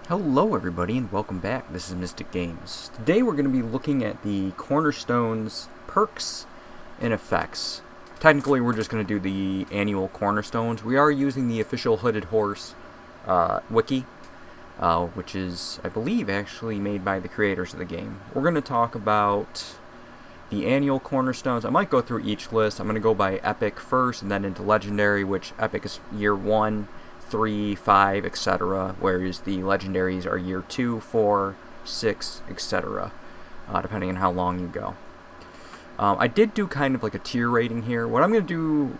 Hello everybody and welcome back. This is Mystic Games. Today we're going to be looking at the Cornerstones perks and effects. Technically we're just going to do the annual Cornerstones. We are using the official Hooded Horse wiki, which is, I believe, actually made by the creators of the game. We're going to talk about the annual Cornerstones. I might go through each list. I'm going to go by Epic first and then into Legendary, which Epic is year 1, 3, 5, etc., whereas the legendaries are year 2, 4, 6, etc., depending on how long you go. I did do kind of like a tier rating here. What I'm going to do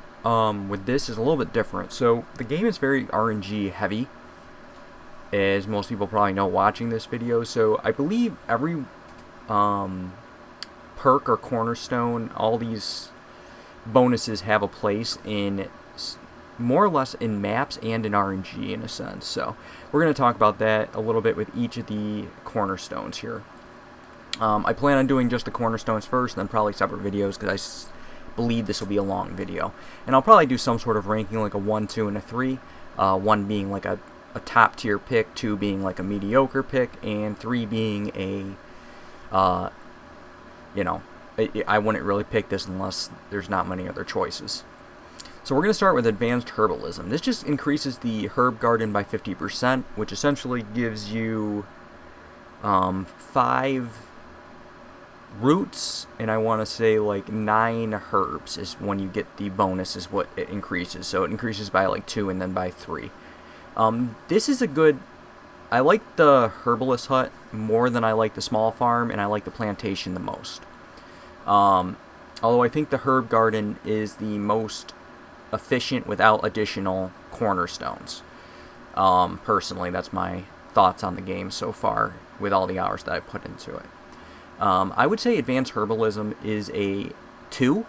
with this is a little bit different. So the game is very RNG heavy, as most people probably know watching this video. So I believe every perk or cornerstone, all these bonuses have a place in more or less in maps and in RNG in a sense. So we're going to talk about that a little bit with each of the cornerstones here. I plan on doing just the cornerstones first, and then probably separate videos because I believe this will be a long video. And I'll probably do some sort of ranking, like a 1, 2, and a 3. 1 being like a top tier pick, 2 being like a mediocre pick, and 3 being a, I wouldn't really pick this unless there's not many other choices. So we're going to start with Advanced Herbalism. This just increases the herb garden by 50%, which essentially gives you 5 roots, and I want to say like 9 herbs is when you get the bonus is what it increases. So it increases by like 2 and then by 3. This is a good... I like the Herbalist Hut more than I like the Small Farm, and I like the Plantation the most. Although I think the Herb Garden is the most efficient without additional cornerstones. Personally, that's my thoughts on the game so far with all the hours that I put into it. I would say Advanced Herbalism is a 2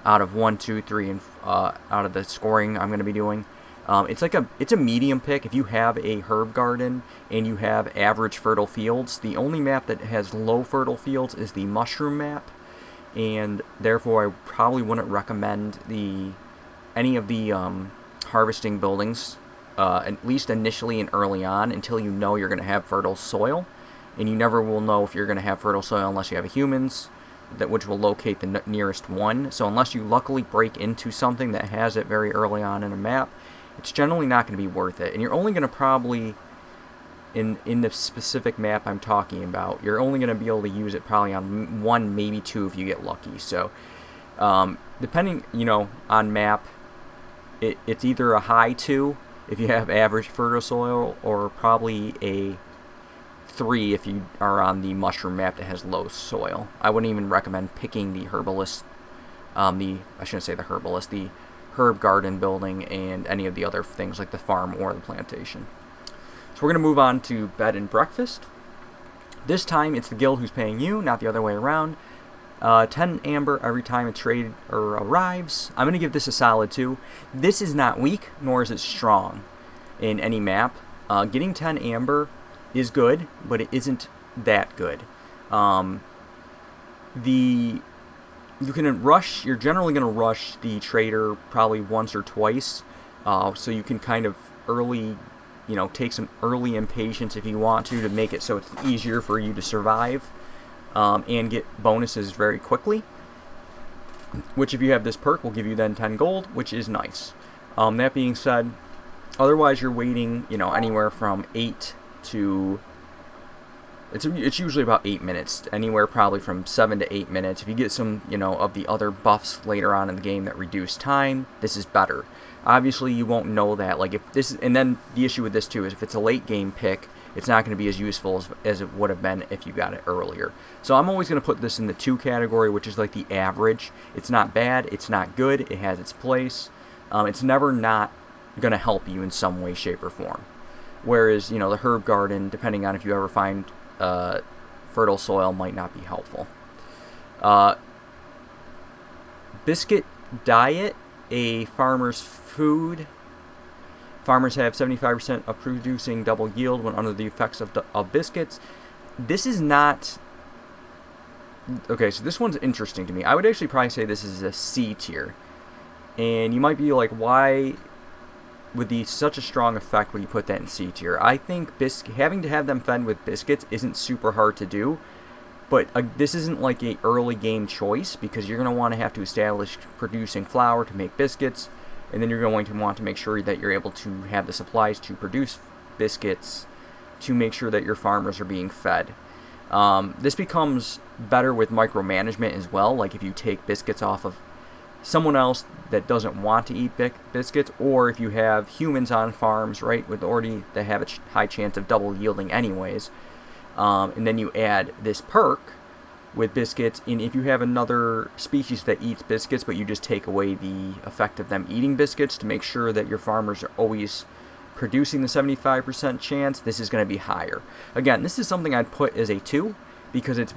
out of 1, 2, 3, and out of the scoring I'm going to be doing. It's a medium pick. If you have a herb garden and you have average fertile fields, the only map that has low fertile fields is the mushroom map, and therefore I probably wouldn't recommend any of the harvesting buildings, at least initially and early on, until you know you're going to have fertile soil. And you never will know if you're going to have fertile soil unless you have humans, which will locate the nearest one. So unless you luckily break into something that has it very early on in a map, it's generally not going to be worth it. And you're only going to probably, in the specific map I'm talking about, you're only going to be able to use it probably on 1, maybe 2 if you get lucky. So depending, on map, it's either a high 2 if you have average fertile soil, or probably a 3 if you are on the mushroom map that has low soil. I wouldn't even recommend picking the herbalist, the herb garden building and any of the other things like the farm or the plantation. So we're going to move on to bed and breakfast. This time it's the guild who's paying you, not the other way around. 10 amber every time a trade arrives. I'm going to give this a solid 2. This is not weak, nor is it strong in any map. Getting 10 amber is good, but it isn't that good. You're generally going to rush the trader probably once or twice, so you can kind of early, take some early impatience if you want to make it so it's easier for you to survive. And get bonuses very quickly, which if you have this perk will give you then 10 gold, which is nice. That being said, otherwise you're waiting, anywhere from 8 to... It's usually about 8 minutes, anywhere probably from 7 to 8 minutes. If you get some, of the other buffs later on in the game that reduce time, this is better. Obviously, you won't know that. And then the issue with this too is if it's a late game pick, it's not going to be as useful as it would have been if you got it earlier. So I'm always going to put this in the 2 category, which is like the average. It's not bad, it's not good, it has its place. It's never not going to help you in some way, shape, or form. Whereas, the herb garden, depending on if you ever find fertile soil, might not be helpful. Biscuit diet, a farmer's food. Farmers have 75% of producing double yield when under the effects of biscuits. This is not... Okay, so this one's interesting to me. I would actually probably say this is a C tier. And you might be like, why would be such a strong effect when you put that in C tier. I think having to have them fed with biscuits isn't super hard to do, but this isn't like a early game choice, because you're going to want to have to establish producing flour to make biscuits, and then you're going to want to make sure that you're able to have the supplies to produce biscuits to make sure that your farmers are being fed. This becomes better with micromanagement as well, like if you take biscuits off of someone else that doesn't want to eat biscuits, or if you have humans on farms, right, with already that have a high chance of double yielding anyways, and then you add this perk with biscuits, and if you have another species that eats biscuits, but you just take away the effect of them eating biscuits to make sure that your farmers are always producing the 75% chance, this is going to be higher. Again, this is something I'd put as a 2, because it's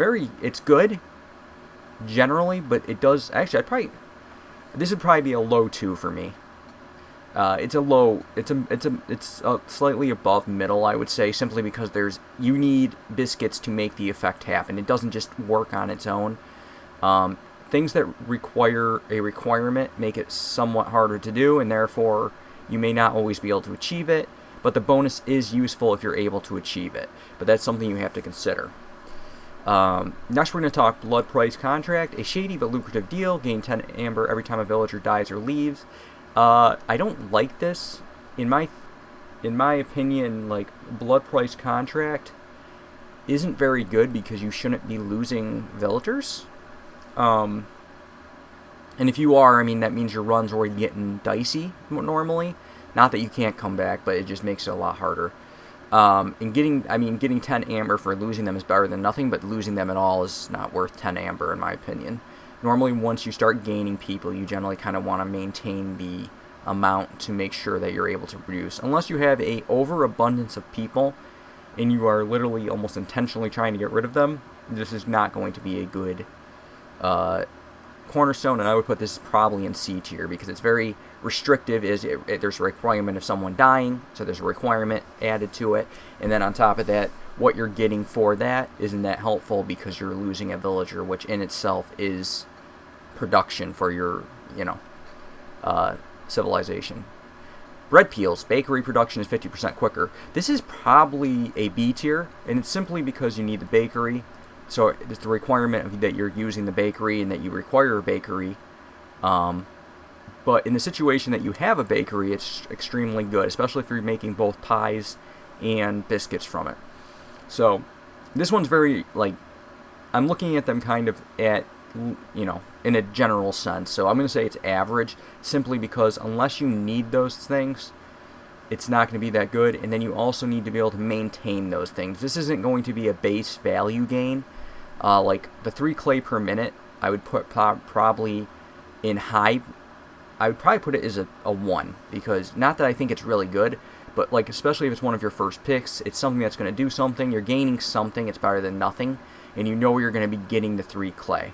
good generally, but it does, actually, this would probably be a low 2 for me. It's slightly above middle, I would say, simply because you need biscuits to make the effect happen. It doesn't just work on its own. Things that require a requirement make it somewhat harder to do, and therefore you may not always be able to achieve it, but the bonus is useful if you're able to achieve it. But that's something you have to consider. Next we're going to talk Blood Price Contract, a shady but lucrative deal. Gain 10 amber every time a villager dies or leaves. I don't like this. In my opinion, like, Blood Price Contract isn't very good because you shouldn't be losing villagers. And if you are, I mean, that means your run's already getting dicey normally. Not that you can't come back, but it just makes it a lot harder. And getting 10 amber for losing them is better than nothing, but losing them at all is not worth 10 amber in my opinion. Normally, once you start gaining people, you generally kind of want to maintain the amount to make sure that you're able to produce. Unless you have a overabundance of people, and you are literally almost intentionally trying to get rid of them, this is not going to be a good Cornerstone, and I would put this probably in C tier because it's very restrictive. There's a requirement of someone dying, so there's a requirement added to it, and then on top of that, what you're getting for that isn't that helpful because you're losing a villager, which in itself is production for your, civilization. Bread peels, bakery production is 50% quicker. This is probably a B tier, and it's simply because you need the bakery. So it's the requirement that you're using the bakery and that you require a bakery. But in the situation that you have a bakery, it's extremely good, especially if you're making both pies and biscuits from it. So this one's very, I'm looking at them kind of in a general sense. So I'm going to say it's average, simply because unless you need those things, it's not going to be that good. And then you also need to be able to maintain those things. This isn't going to be a base value gain. Like the 3 clay per minute, I would put probably in high. I would probably put it as a 1, because not that I think it's really good, but especially if it's one of your first picks, it's something that's going to do something. You're gaining something. It's better than nothing, and you know you're going to be getting the 3 clay.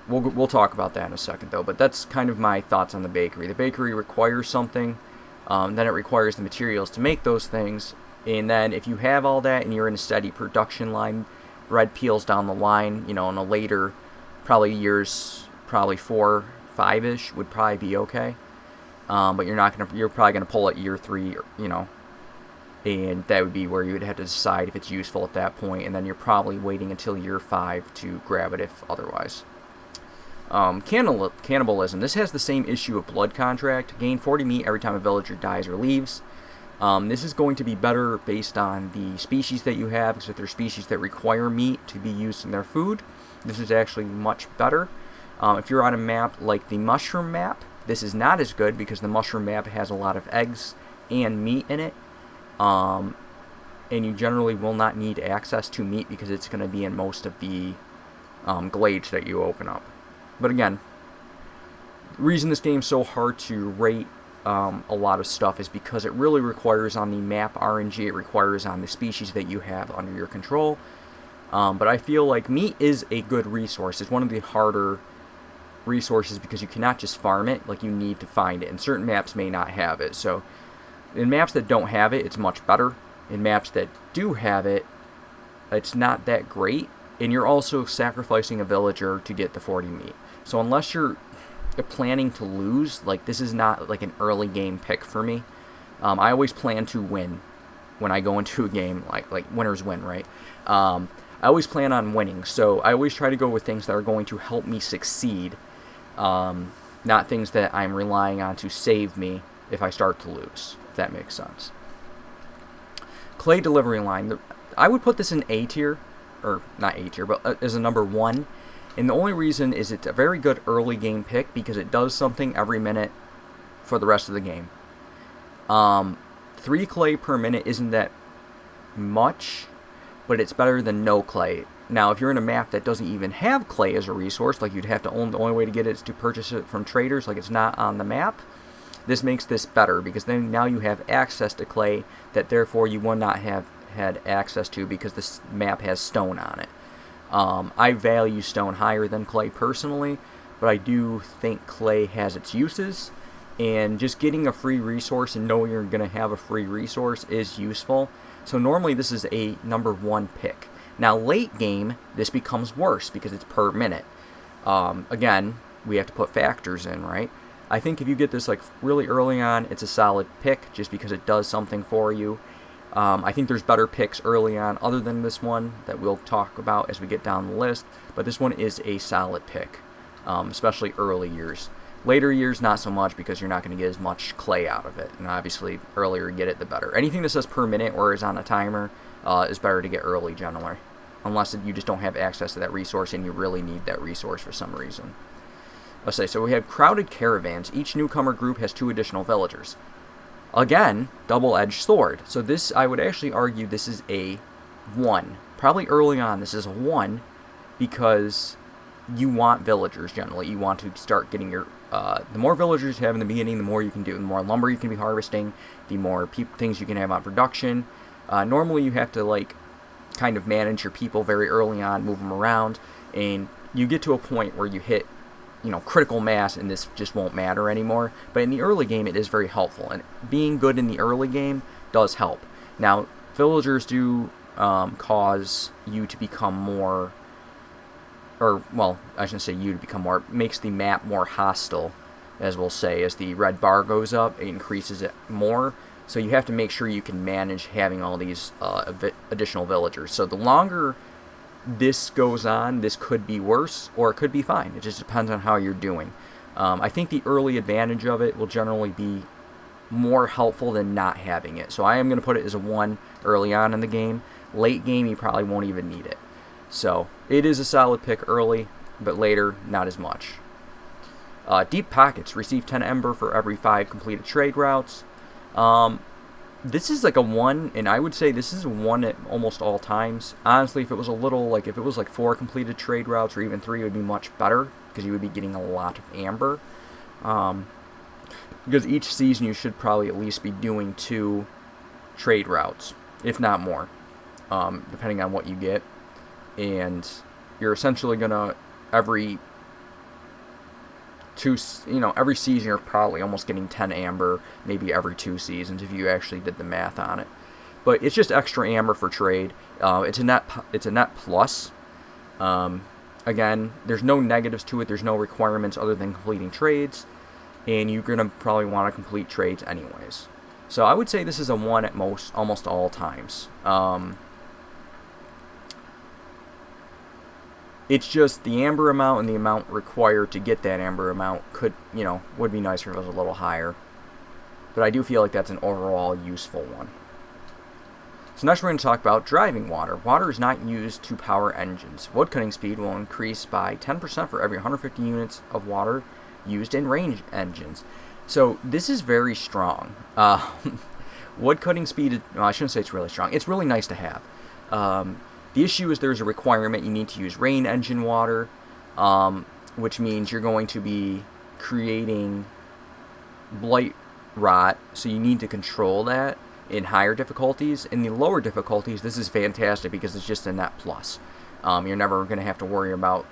We'll talk about that in a second though. But that's kind of my thoughts on the bakery. The bakery requires something. Then it requires the materials to make those things, and then if you have all that and you're in a steady production line, bread peels down the line, in a later, probably years, 4, 5-ish would probably be okay. But you're probably gonna pull at year 3, and that would be where you would have to decide if it's useful at that point, and then you're probably waiting until year 5 to grab it if otherwise. Cannibalism. This has the same issue of blood contract. Gain 40 meat every time a villager dies or leaves. This is going to be better based on the species that you have, because if there's species that require meat to be used in their food, this is actually much better. If you're on a map like the mushroom map, this is not as good because the mushroom map has a lot of eggs and meat in it. And you generally will not need access to meat because it's going to be in most of the glades that you open up. But again, the reason this game's so hard to rate a lot of stuff is because it really requires on the map RNG, it requires on the species that you have under your control. But I feel like meat is a good resource. It's one of the harder resources because you cannot just farm it, you need to find it, and certain maps may not have it. So in maps that don't have it, it's much better. In maps that do have it, it's not that great, and you're also sacrificing a villager to get the 40 meat. So unless you're planning to lose, this is not an early game pick for me. I always plan to win when I go into a game, like winners win, right? I always plan on winning, so I always try to go with things that are going to help me succeed, not things that I'm relying on to save me if I start to lose, if that makes sense. Clay delivery line. I would put this in A tier, or not A tier, but as a number 1. And the only reason is it's a very good early game pick because it does something every minute for the rest of the game. 3 clay per minute isn't that much, but it's better than no clay. Now, if you're in a map that doesn't even have clay as a resource, like you'd have to own, the only way to get it is to purchase it from traders, like it's not on the map, this makes this better because then now you have access to clay that therefore you would not have had access to because this map has stone on it. I value stone higher than clay personally, but I do think clay has its uses, and just getting a free resource and knowing you're going to have a free resource is useful. So normally this is a number 1 pick. Now late game, this becomes worse because it's per minute. Again, we have to put factors in, right? I think if you get this like really early on, it's a solid pick just because it does something for you. I think there's better picks early on other than this one that we'll talk about as we get down the list, but this one is a solid pick, especially early years. Later years, not so much because you're not going to get as much clay out of it, and obviously earlier you get it, the better. Anything that says per minute or is on a timer is better to get early generally, unless you just don't have access to that resource and you really need that resource for some reason. Let's say, so we have crowded caravans. Each newcomer group has 2 additional villagers. Again, double-edged sword. So this, I would actually argue this is a 1. Probably early on this is a 1 because you want villagers generally. You want to start getting your... the more villagers you have in the beginning, the more you can do. The more lumber you can be harvesting, the more things you can have on production. Normally you have to like kind of manage your people very early on, move them around, and you get to a point where you hit critical mass and this just won't matter anymore. But in the early game it is very helpful, and being good in the early game does help. Now villagers do cause you to become more, or well, I shouldn't say you to become more, makes the map more hostile, as we'll say. As the red bar goes up, it increases it more, so you have to make sure you can manage having all these additional villagers. So the longer this goes on, this could be worse, or it could be fine. It just depends on how you're doing. I think the early advantage of it will generally be more helpful than not having it. So I am going to put it as a 1 early on in the game. Late game, you probably won't even need it. So it is a solid pick early, but later, not as much. Deep Pockets. Receive 10 Ember for every 5 completed trade routes. This is like a 1, and I would say this is a 1 at almost all times. Honestly, if it was a little, like if it was like 4 completed trade routes or even 3, it would be much better because you would be getting a lot of Amber. Because each season you should probably at least be doing 2 trade routes, if not more, depending on what you get. And you're essentially gonna every season you're probably almost getting 10 amber, maybe every 2 seasons if you actually did the math on it. But it's just extra amber for trade. It's a net plus. Again, there's no negatives to it. There's no requirements other than completing trades, and you're gonna probably want to complete trades anyways. So I would say this is a 1 at almost all times. It's just the amber amount and the amount required to get that amber amount would be nicer if it was a little higher. But I do feel like that's an overall useful one. So next we're going to talk about driving water. Water is not used to power engines. Woodcutting speed will increase by 10% for every 150 units of water used in range engines. So this is very strong. Woodcutting speed, I shouldn't say it's really strong. It's really nice to have. The issue is there's a requirement you need to use rain engine water, which means you're going to be creating blight rot, so you need to control that in higher difficulties. In the lower difficulties, this is fantastic because it's just a net plus. You're never going to have to worry about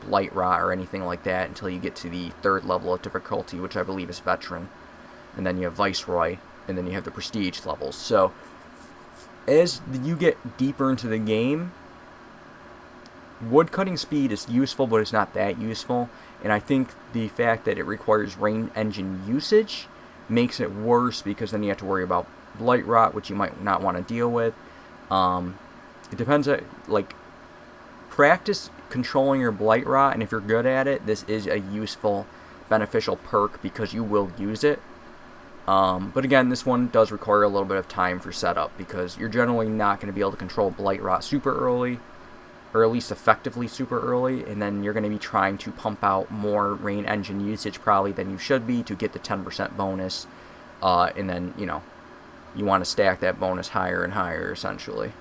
blight rot or anything like that until you get to the 3rd level of difficulty, which I believe is veteran. And then you have Viceroy, and then you have the prestige levels. So as you get deeper into the game, woodcutting speed is useful, but it's not that useful. And I think the fact that it requires rain engine usage makes it worse because then you have to worry about blight rot, which you might not want to deal with. It depends on, like, practice controlling your blight rot, and if you're good at it, this is a useful, beneficial perk because you will use it. But again, this one does require a little bit of time for setup because you're generally not going to be able to control blight rot super early, or at least effectively super early, and then you're going to be trying to pump out more rain engine usage probably than you should be to get the 10% bonus, and then, you know, you want to stack that bonus higher and higher, essentially.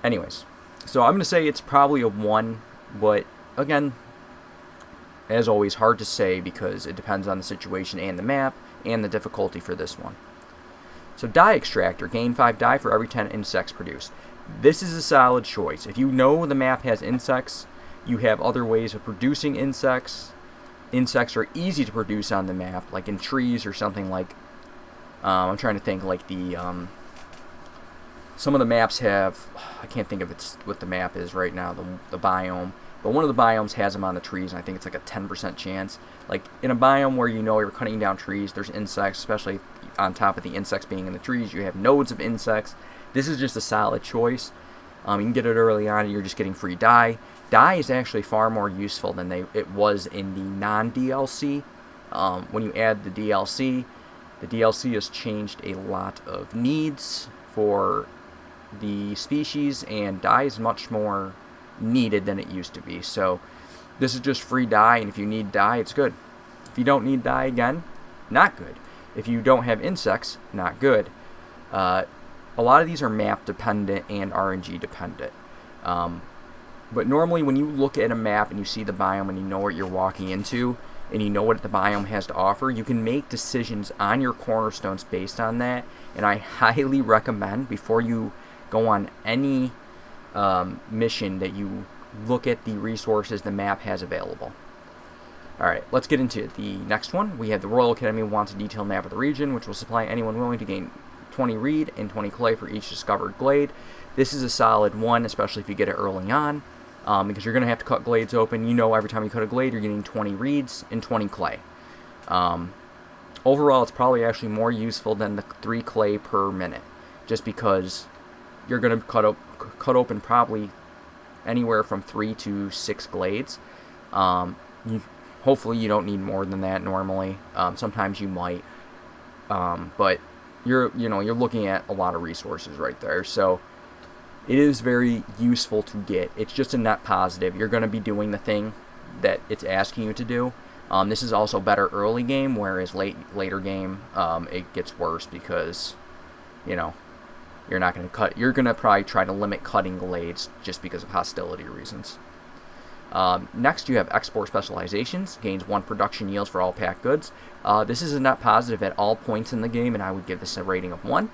Anyways, so I'm going to say it's probably a 1, but again, as always, hard to say because it depends on the situation and the map and the difficulty for this one. So dye extractor, gain 5 dye for every 10 insects produced. This is a solid choice. If you know the map has insects, you have other ways of producing insects. Insects are easy to produce on the map, like in trees or something like, I'm trying to think, like the, some of the maps have, I can't think of what the map is right now, the biome, but one of the biomes has them on the trees, and I think it's like a 10% chance. Like, in a biome where you know you're cutting down trees, there's insects, especially on top of the insects being in the trees, you have nodes of insects. This is just a solid choice. You can get it early on, and you're just getting free dye. Dye is actually far more useful than it was in the non-DLC. When you add the DLC has changed a lot of needs for the species, and dye is much more needed than it used to be. So this is just free dye, and if you need dye, it's good. If you don't need dye, again, not good. If you don't have insects, not good. A lot of these are map dependent and RNG dependent. But normally when you look at a map and you see the biome and you know what you're walking into and you know what the biome has to offer, you can make decisions on your cornerstones based on that. And I highly recommend, before you go on any mission, that you look at the resources the map has available. Alright, let's get into the next one. We have the Royal Academy wants a detailed map of the region, which will supply anyone willing to gain 20 reed and 20 clay for each discovered glade. This is a solid one, especially if you get it early on, because you're going to have to cut glades open. You know, every time you cut a glade, you're getting 20 reeds and 20 clay. Overall, it's probably actually more useful than the 3 clay per minute, just because you're going to cut open probably anywhere from 3 to 6 glades. Hopefully you don't need more than that normally. Sometimes you might, but you're looking at a lot of resources right there. So it is very useful to get. It's just a net positive. You're going to be doing the thing that it's asking you to do. This is also better early game, whereas later game it gets worse because, you know, you're not going to cut. You're going to probably try to limit cutting glades just because of hostility reasons. Next, you have export specializations. Gains 1 production yields for all packed goods. This is a net positive at all points in the game, and I would give this a rating of 1.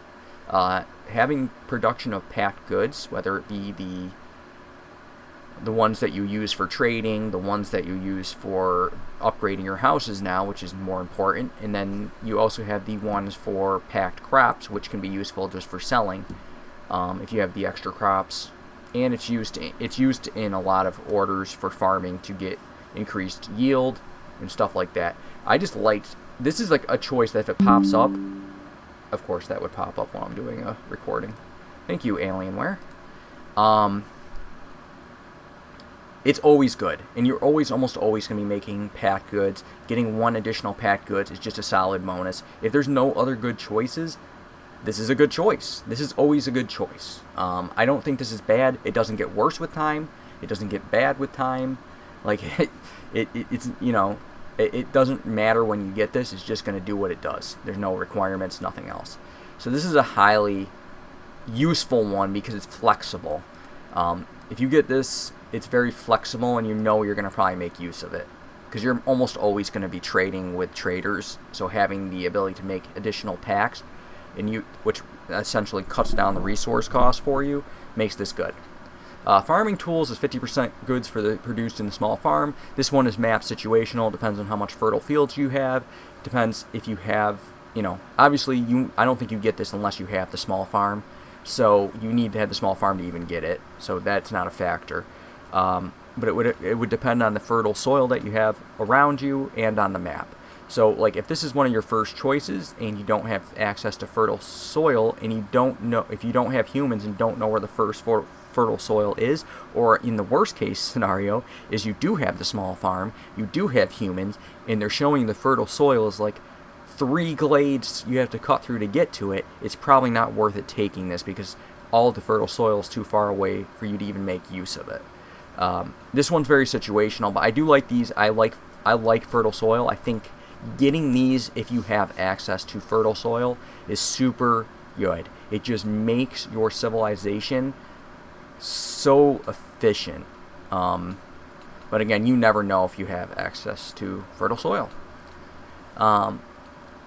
Having production of packed goods, whether it be the ones that you use for trading, the ones that you use for upgrading your houses now, which is more important, and then you also have the ones for packed crops, which can be useful just for selling if you have the extra crops. And it's used in a lot of orders for farming to get increased yield and stuff like that. I just liked, this is like a choice that if it pops up, of course that would pop up while I'm doing a recording. Thank you, Alienware. It's always good, and you're almost always going to be making packed goods. Getting 1 additional packed goods is just a solid bonus. If there's no other good choices, this is a good choice. This is always a good choice. I don't think this is bad. It doesn't get worse with time. It doesn't get bad with time. Like, it's, you know, it doesn't matter when you get this. It's just going to do what it does. There's no requirements, nothing else. So this is a highly useful one because it's flexible. If you get this, it's very flexible, and you know you're going to probably make use of it because you're almost always going to be trading with traders. So having the ability to make additional packs, which essentially cuts down the resource cost for you, makes this good. Farming tools is 50% goods produced in the small farm. This one is map situational. Depends on how much fertile fields you have. Depends if you have, you know, obviously I don't think you get this unless you have the small farm. So you need to have the small farm to even get it. So that's not a factor. But it would depend on the fertile soil that you have around you and on the map. So, like, if this is one of your first choices and you don't have access to fertile soil, and you don't know, if you don't have humans and don't know where the first fertile soil is, or in the worst case scenario is you do have the small farm, you do have humans, and they're showing the fertile soil is like 3 glades you have to cut through to get to it, it's probably not worth it taking this, because all of the fertile soil is too far away for you to even make use of it. This one's very situational, but I do like these. I like fertile soil. I think getting these, if you have access to fertile soil, is super good. It just makes your civilization so efficient. But again, you never know if you have access to fertile soil.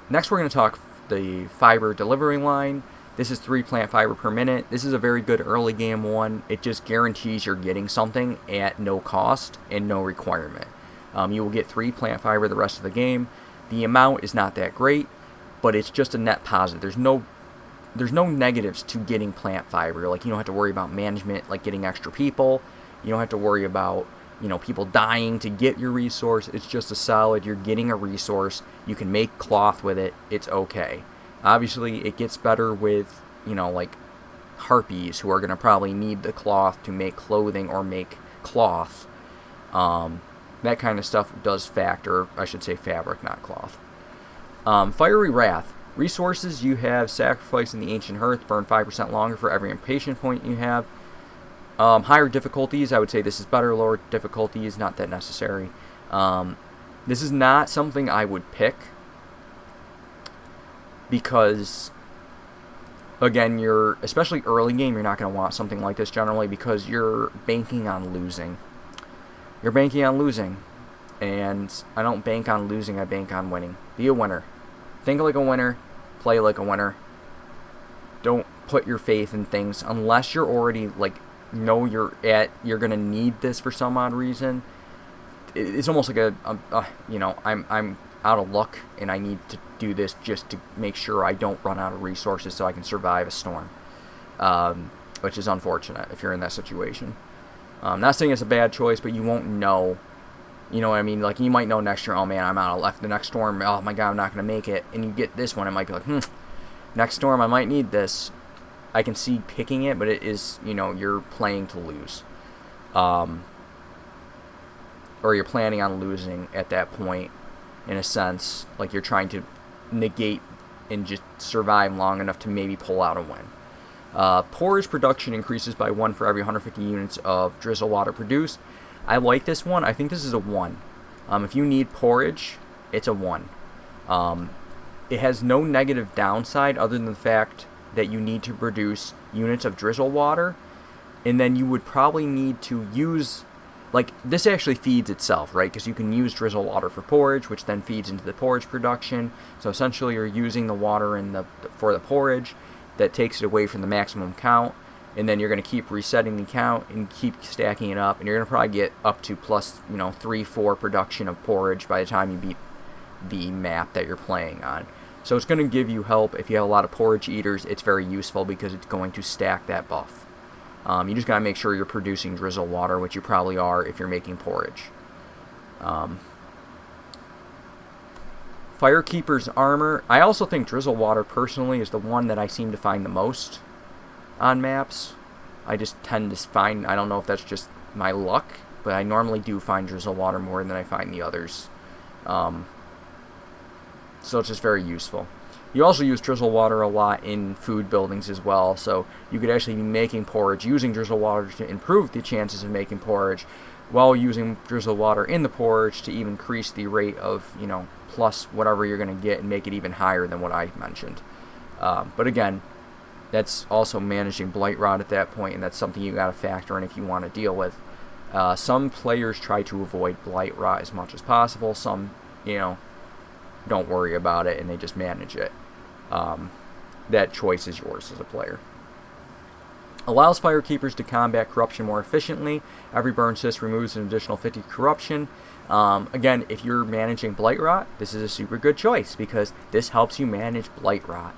Next, we're going to talk the fiber delivery line. This is 3 plant fiber per minute. This is a very good early game one. It just guarantees you're getting something at no cost and no requirement. You will get 3 plant fiber the rest of the game. The amount is not that great, but it's just a net positive. There's no negatives to getting plant fiber. Like, you don't have to worry about management, like getting extra people. You don't have to worry about, people dying to get your resource. It's just a solid, you're getting a resource. You can make cloth with it. It's okay. Obviously, it gets better with, like harpies, who are going to probably need the cloth to make clothing or make cloth. That kind of stuff does factor. I should say fabric, not cloth. Fiery Wrath. Resources you have sacrificed in the Ancient Hearth burn 5% longer for every impatient point you have. Higher difficulties, I would say this is better. Lower difficulties, not that necessary. This is not something I would pick, because, again, especially early game, you're not going to want something like this generally, because you're banking on losing. You're banking on losing, and I don't bank on losing, I bank on winning. Be a winner. Think like a winner, play like a winner. Don't put your faith in things unless you're already, know you're going to need this for some odd reason. It's almost like I'm out of luck, and I need to do this just to make sure I don't run out of resources so I can survive a storm, which is unfortunate if you're in that situation. I'm not saying it's a bad choice, but you won't know. You know what I mean? Like, you might know next year, oh man, I'm out of luck. The next storm, oh my god, I'm not going to make it. And you get this one, it might be like, next storm, I might need this. I can see picking it, but it is, you're playing to lose. Or you're planning on losing at that point, in a sense. Like, you're trying to negate and just survive long enough to maybe pull out a win. Porridge production increases by 1 for every 150 units of drizzle water produced. I like this one. I think this is a 1. If you need porridge, it's a 1. It has no negative downside other than the fact that you need to produce units of drizzle water, and then you would probably need to use, this actually feeds itself, right? Because you can use drizzle water for porridge, which then feeds into the porridge production. So essentially you're using the water for the porridge. That takes it away from the maximum count, and then you're going to keep resetting the count and keep stacking it up, and you're going to probably get up to plus 3-4 production of porridge by the time you beat the map that you're playing on. So it's going to give you help. If you have a lot of porridge eaters, it's very useful because it's going to stack that buff. You just got to make sure you're producing drizzle water, which you probably are if you're making porridge. Firekeeper's armor. I also think drizzle water personally is the one that I seem to find the most on maps. I just tend to find, I don't know if that's just my luck, but I normally do find drizzle water more than I find the others. So it's just very useful. You also use drizzle water a lot in food buildings as well, so you could actually be making porridge using drizzle water to improve the chances of making porridge, while using drizzle water in the porridge to even increase the rate of, plus whatever you're going to get and make it even higher than what I mentioned. But again, that's also managing blight rot at that point, and that's something you got to factor in if you want to deal with. Some players try to avoid blight rot as much as possible. Some, don't worry about it and they just manage it. That choice is yours as a player. Allows firekeepers to combat corruption more efficiently. Every burn assist removes an additional 50 corruption. Again, if you're managing blight rot, this is a super good choice because this helps you manage blight rot.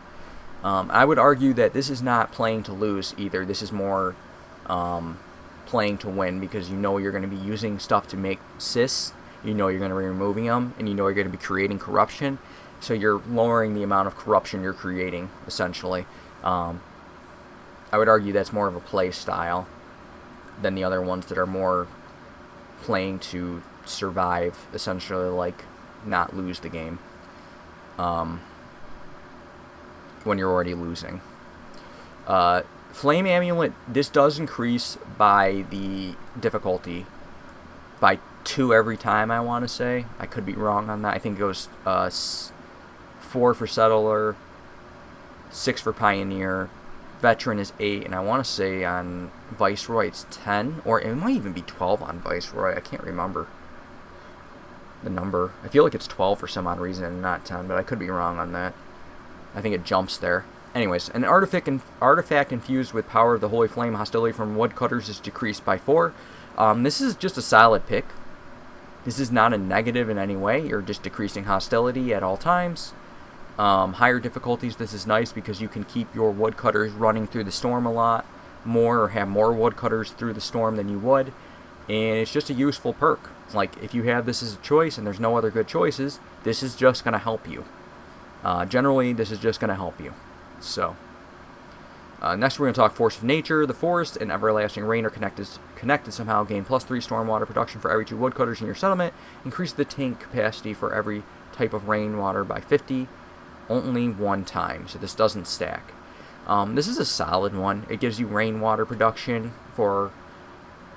I would argue that this is not playing to lose either. This is more playing to win because you're going to be using stuff to make cysts you know you're going to be removing them, and you know you're going to be creating corruption. So you're lowering the amount of corruption you're creating, essentially. I would argue that's more of a play style than the other ones that are more playing to survive, essentially, like not lose the game when you're already losing. Flame Amulet, this does increase by the difficulty by 2 every time, I want to say. I could be wrong on that. I think it goes 4 for Settler, 6 for Pioneer, Veteran is 8, and I want to say on Viceroy it's 10, or it might even be 12 on Viceroy. I can't remember the number. I feel like it's 12 for some odd reason and not 10, but I could be wrong on that. I think it jumps there. Anyways, an artifact infused with power of the Holy Flame, hostility from woodcutters is decreased by 4. This is just a solid pick. This is not a negative in any way. You're just decreasing hostility at all times. Higher difficulties, this is nice because you can keep your woodcutters running through the storm a lot more, or have more woodcutters through the storm than you would. And it's just a useful perk. Like, if you have this as a choice and there's no other good choices, this is just going to help you. Generally, this is just going to help you. So, next we're going to talk Force of Nature. The Forest and Everlasting Rain are connected somehow. Gain +3 stormwater production for every 2 woodcutters in your settlement. Increase the tank capacity for every type of rainwater by 50. Only 1 time, so this doesn't stack. This is a solid one. It gives you rainwater production for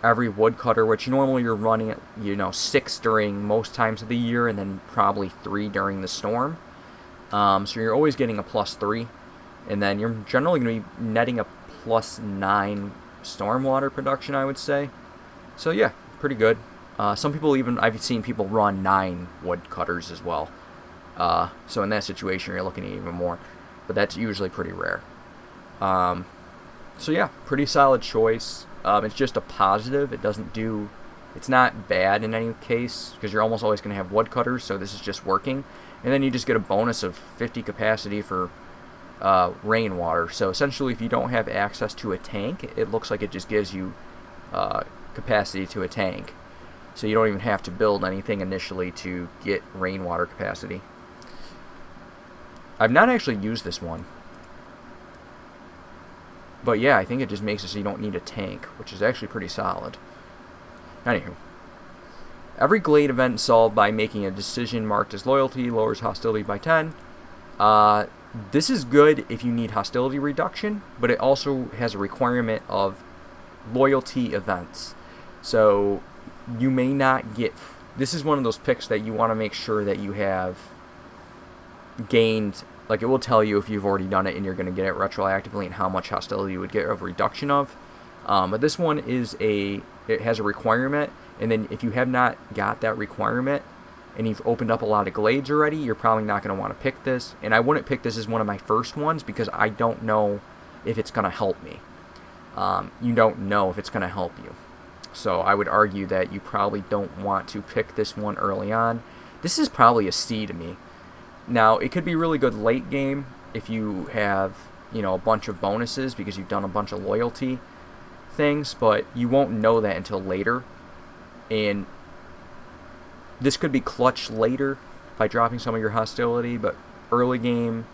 every woodcutter, which normally you're running at 6 during most times of the year, and then probably 3 during the storm. So you're always getting a +3. And then you're generally going to be netting a +9 stormwater production, I would say. So yeah, pretty good. Some people I've seen people run 9 woodcutters as well. So in that situation, you're looking at even more. But that's usually pretty rare. So yeah, pretty solid choice. It's just a positive. It's not bad in any case, because you're almost always going to have woodcutters, so this is just working. And then you just get a bonus of 50 capacity for rainwater. So essentially, if you don't have access to a tank, it looks like it just gives you capacity to a tank. So you don't even have to build anything initially to get rainwater capacity. I've not actually used this one. But yeah, I think it just makes it so you don't need a tank, which is actually pretty solid. Anywho. Every Glade event solved by making a decision marked as loyalty lowers hostility by 10. This is good if you need hostility reduction, but it also has a requirement of loyalty events. So you may not get... This is one of those picks that you want to make sure that you have gained... Like, it will tell you if you've already done it and you're going to get it retroactively and how much hostility you would get of reduction of. But this one it has a requirement, and then if you have not got that requirement, and you've opened up a lot of glades already, you're probably not going to want to pick this. And I wouldn't pick this as one of my first ones because I don't know if it's going to help me. You don't know if it's going to help you. So I would argue that you probably don't want to pick this one early on. This is probably a C to me. Now, it could be really good late game if you have, a bunch of bonuses because you've done a bunch of loyalty things, but you won't know that until later. And this could be clutch later by dropping some of your hostility, but early game,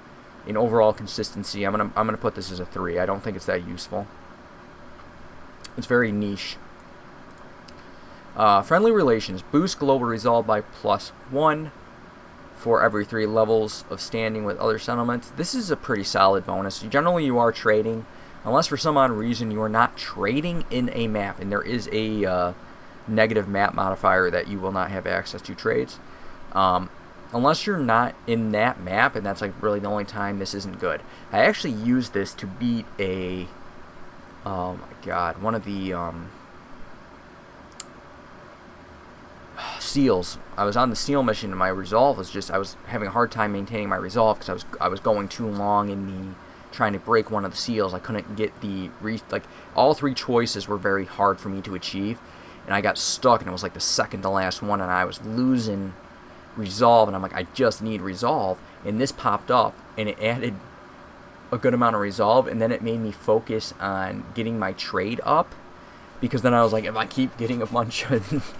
in overall consistency, I'm gonna put this as a 3. I don't think it's that useful. It's very niche. Friendly Relations. Boost global resolve by +1 for every 3 levels of standing with other settlements. This is a pretty solid bonus. Generally, you are trading, unless for some odd reason you are not trading in a map, and there is a negative map modifier that you will not have access to trades. Unless you're not in that map, and that's like really the only time this isn't good. I actually used this to beat a, oh my god, one of the seals. I was on the seal mission and my resolve was just, I was having a hard time maintaining my resolve because I was going too long in the trying to break one of the seals. I couldn't get all 3 choices were very hard for me to achieve, and I got stuck, and it was like the second to last one, and I was losing resolve, and I'm like, I just need resolve, and this popped up, and it added a good amount of resolve, and then it made me focus on getting my trade up, because then I was like, if I keep getting a bunch of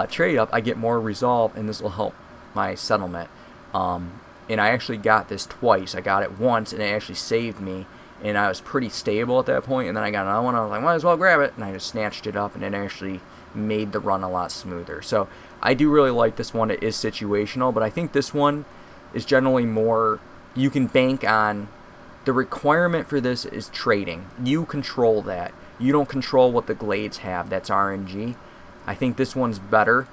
trade up, I get more resolve, and this will help my settlement. And I actually got this twice. I got it once, and it actually saved me, and I was pretty stable at that point. And then I got another one. I was like, might as well grab it, and I just snatched it up, and it actually made the run a lot smoother. So I do really like this one. It is situational, but I think this one is generally more, you can bank on, the requirement for this is trading. You control that. You don't control what the glades have. That's RNG. I think this one's better.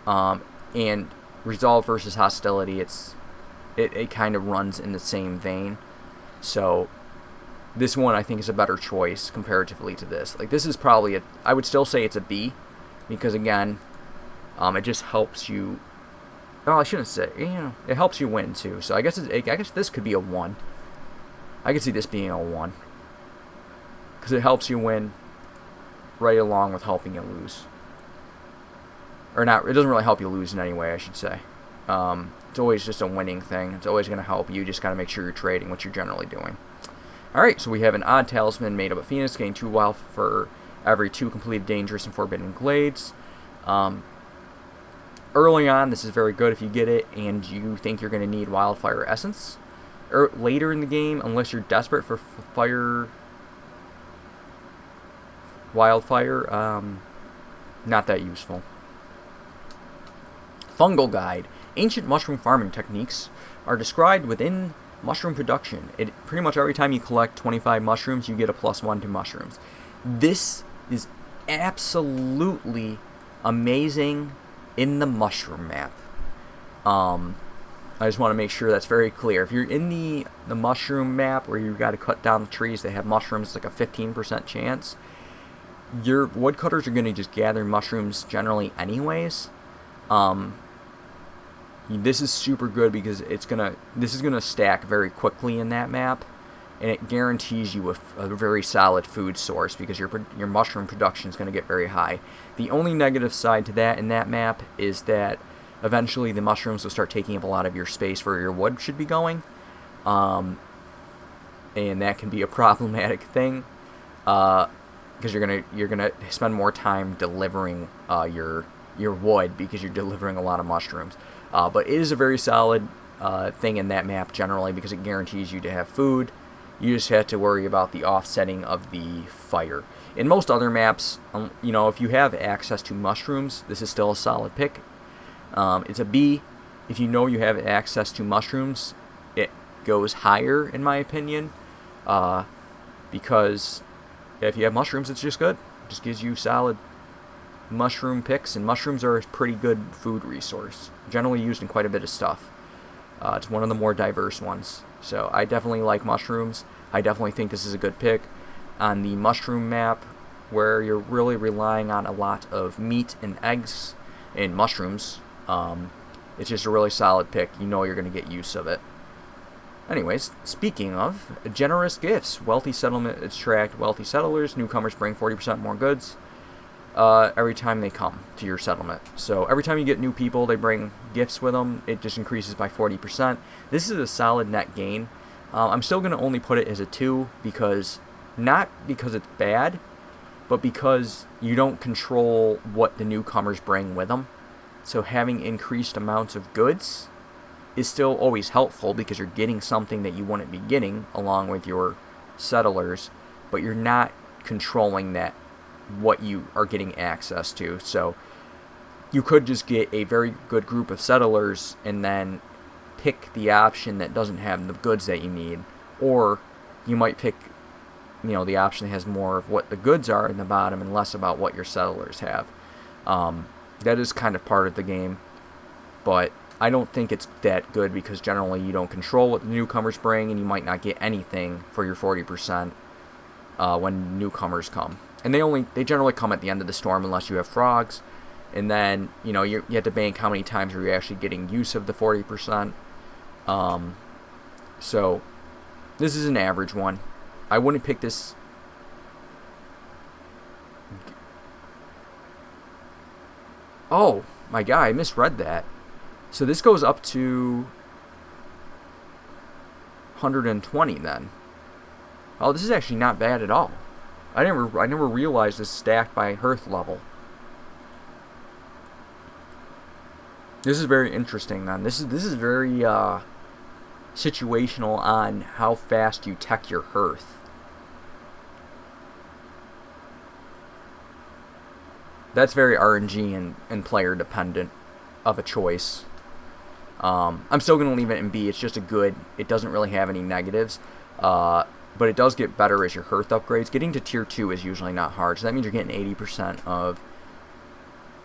And resolve versus hostility, it kind of runs in the same vein. So this one I think is a better choice comparatively to this. Like, this is probably I would still say it's a B, because again, it just helps you. Oh, I shouldn't say. It helps you win too. So I guess this could be a 1. I could see this being a 1, because it helps you win right along with helping you lose. Or not, it doesn't really help you lose in any way, I should say. It's always just a winning thing. It's always going to help you. Just got to make sure you're trading, what you're generally doing. Alright, so we have an odd talisman made up of Phoenix, getting 2 wild for every 2 completed dangerous and forbidden glades. Early on, this is very good if you get it and you think you're going to need wildfire essence. Or later in the game, unless you're desperate for wildfire, not that useful. Fungal Guide. Ancient mushroom farming techniques are described within mushroom production. Pretty much every time you collect 25 mushrooms, you get a +1 to mushrooms. This is absolutely amazing in the mushroom map. I just want to make sure that's very clear. If you're in the mushroom map where you've got to cut down the trees that have mushrooms, it's like a 15% chance. Your woodcutters are going to just gather mushrooms generally anyways. This is super good because this is gonna stack very quickly in that map, and it guarantees you a very solid food source because your mushroom production is going to get very high. The only negative side to that in that map is that eventually the mushrooms will start taking up a lot of your space where your wood should be going, and that can be a problematic thing because you're gonna spend more time delivering your wood because you're delivering a lot of mushrooms. But it is a very solid thing in that map generally because it guarantees you to have food. You just have to worry about the offsetting of the fire. In most other maps, if you have access to mushrooms, this is still a solid pick. It's a B. If you know you have access to mushrooms, it goes higher in my opinion, because if you have mushrooms, it's just good. It just gives you solid mushroom picks, and mushrooms are a pretty good food resource, generally used in quite a bit of stuff. It's one of the more diverse ones, so I definitely like mushrooms. I definitely think this is a good pick on the mushroom map where you're really relying on a lot of meat and eggs and mushrooms. It's just a really solid pick. You know you're going to get use of it. Anyways, speaking of generous gifts, wealthy settlement attract wealthy settlers. Newcomers bring 40% more goods every time they come to your settlement. So every time you get new people, they bring gifts with them. It just increases by 40%. This is a solid net gain. I'm still going to only put it as a 2 because, not because it's bad, but because you don't control what the newcomers bring with them. So having increased amounts of goods is still always helpful because you're getting something that you wouldn't be getting along with your settlers, but you're not controlling that, what you are getting access to. So you could just get a very good group of settlers and then pick the option that doesn't have the goods that you need, or you might pick the option that has more of what the goods are in the bottom and less about what your settlers have. That is kind of part of the game, but I don't think it's that good because generally you don't control what the newcomers bring, and you might not get anything for your 40% when newcomers come. And they generally come at the end of the storm unless you have frogs, and then you have to bank how many times are you actually getting use of the 40%. So this is an average one. I wouldn't pick this. Oh my god, I misread that. So this goes up to 120 then. Oh, this is actually not bad at all. I never realized this stacked by hearth level. This is very interesting, man. This is very situational on how fast you tech your hearth. That's very RNG and player dependent of a choice. I'm still going to leave it in B. It's just a good. It doesn't really have any negatives. But it does get better as your hearth upgrades. Getting to tier 2 is usually not hard. So that means you're getting 80% of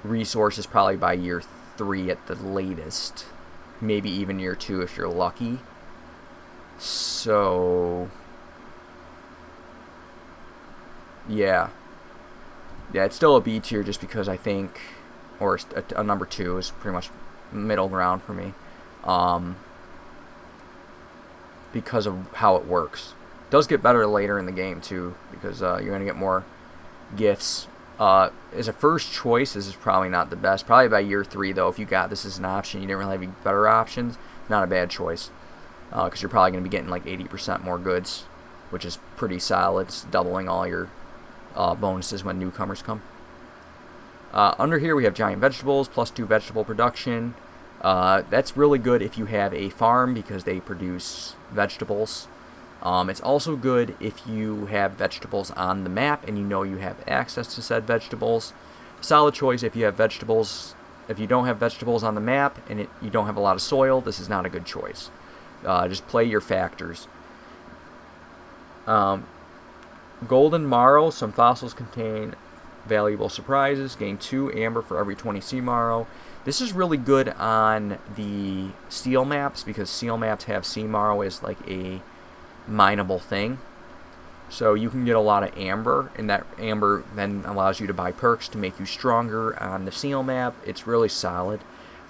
resources probably by year 3 at the latest. Maybe even year 2 if you're lucky. So yeah, it's still a B tier just because I think, or a number 2 is pretty much middle ground for me, because of how it works. It does get better later in the game too, because you're going to get more gifts. As a first choice, this is probably not the best. Probably by year 3 though, if you got this as an option, you didn't really have any better options, not a bad choice. Because you're probably going to be getting like 80% more goods, which is pretty solid. It's doubling all your bonuses when newcomers come. Under here we have giant vegetables, +2 vegetable production. That's really good if you have a farm because they produce vegetables. It's also good if you have vegetables on the map and you know you have access to said vegetables. Solid choice if you have vegetables. If you don't have vegetables on the map and you don't have a lot of soil, this is not a good choice. Just play your factors. Golden Marrow. Some fossils contain valuable surprises. Gain 2 amber for every 20 sea marrow. This is really good on the seal maps because seal maps have sea marrow as like a mineable thing. So you can get a lot of amber, and that amber then allows you to buy perks to make you stronger on the seal map. It's really solid.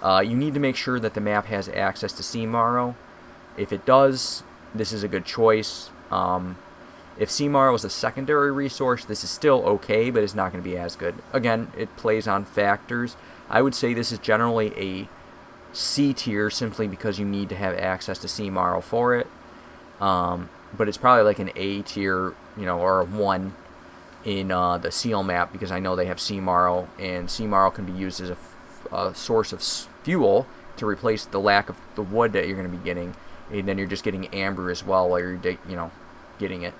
You need to make sure that the map has access to sea marrow. If it does, this is a good choice. If sea marrow is a secondary resource, this is still okay, but it's not going to be as good. Again, it plays on factors. I would say this is generally a C tier simply because you need to have access to sea marrow for it. But it's probably like an A tier, or a 1 in the seal map because I know they have sea marrow, and sea marrow can be used as a source of fuel to replace the lack of the wood that you're going to be getting, and then you're just getting amber as well while you're getting it.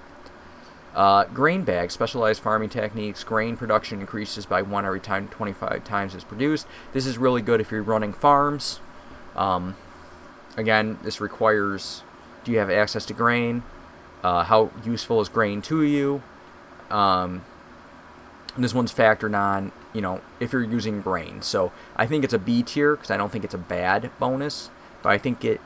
Grain bags, specialized farming techniques. Grain production increases by 1 every time 25 times is produced. This is really good if you're running farms. Again, this requires, do you have access to grain? How useful is grain to you? This one's factored on, if you're using grain. So I think it's a B tier because I don't think it's a bad bonus, but I think it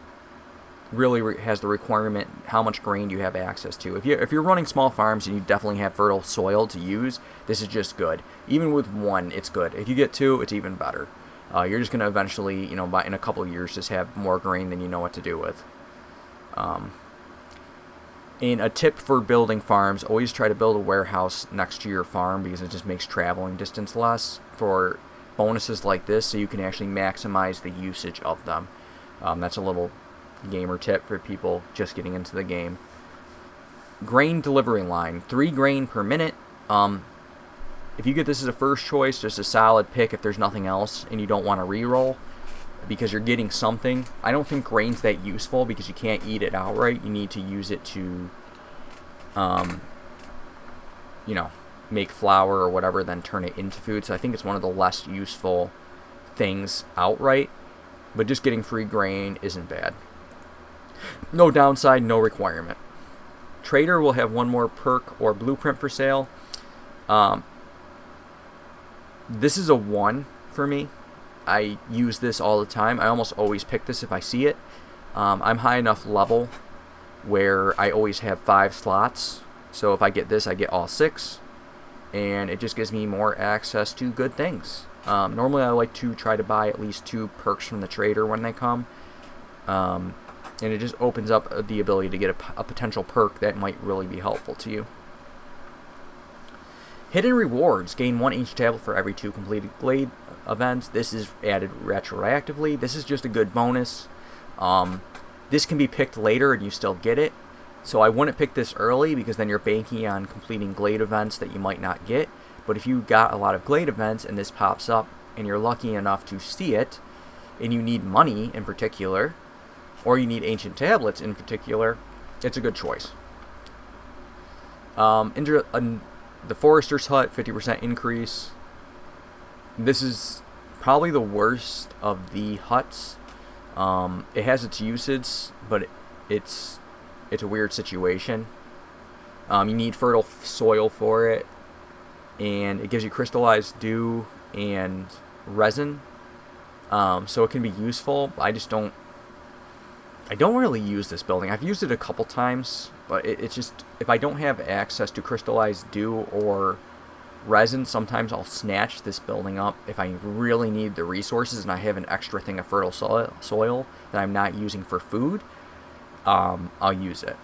really has the requirement how much grain do you have access to. If you're running small farms and you definitely have fertile soil to use, this is just good. Even with 1, it's good. If you get 2, it's even better. You're just going to eventually, in a couple of years, just have more grain than you know what to do with. And a tip for building farms, always try to build a warehouse next to your farm because it just makes traveling distance less for bonuses like this, so you can actually maximize the usage of them. That's a little gamer tip for people just getting into the game. Grain delivery line, 3 grain per minute. If you get this as a first choice, just a solid pick if there's nothing else and you don't want to reroll because you're getting something. I don't think grain's that useful because you can't eat it outright. You need to use it to make flour or whatever, then turn it into food. So I think it's one of the less useful things outright, but just getting free grain isn't bad. No downside, no requirement. Trader will have 1 more perk or blueprint for sale. This is a 1 for me. I use this all the time. I almost always pick this if I see it. I'm high enough level where I always have 5 slots. So if I get this, I get all 6. And it just gives me more access to good things. Normally I like to try to buy at least 2 perks from the trader when they come. And it just opens up the ability to get a potential perk that might really be helpful to you. Hidden rewards. Gain 1 each tablet for every 2 completed glade events. This is added retroactively. This is just a good bonus. This can be picked later and you still get it. So I wouldn't pick this early because then you're banking on completing glade events that you might not get. But if you got a lot of glade events and this pops up and you're lucky enough to see it, and you need money in particular, or you need ancient tablets in particular, it's a good choice. The Forester's Hut, 50% increase. This is probably the worst of the huts. It has its uses, but it's a weird situation. You need fertile soil for it, and it gives you crystallized dew and resin. So it can be useful. I don't really use this building. I've used it a couple times, but it's just, if I don't have access to crystallized dew or resin, sometimes I'll snatch this building up if I really need the resources and I have an extra thing of fertile soil that I'm not using for food. I'll use it.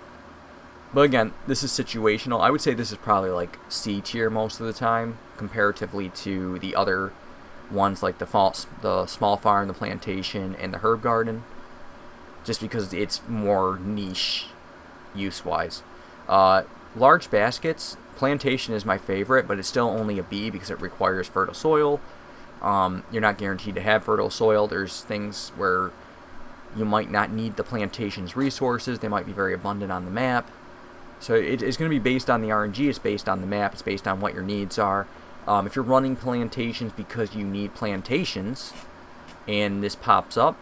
But again, this is situational. I would say this is probably like C tier most of the time, comparatively to the other ones like the small farm, the plantation, and the herb garden, just because it's more niche use-wise. Large baskets, plantation is my favorite, but it's still only a B because it requires fertile soil. You're not guaranteed to have fertile soil. There's things where you might not need the plantation's resources. They might be very abundant on the map. So it's going to be based on the RNG. It's based on the map. It's based on what your needs are. If you're running plantations because you need plantations, and this pops up,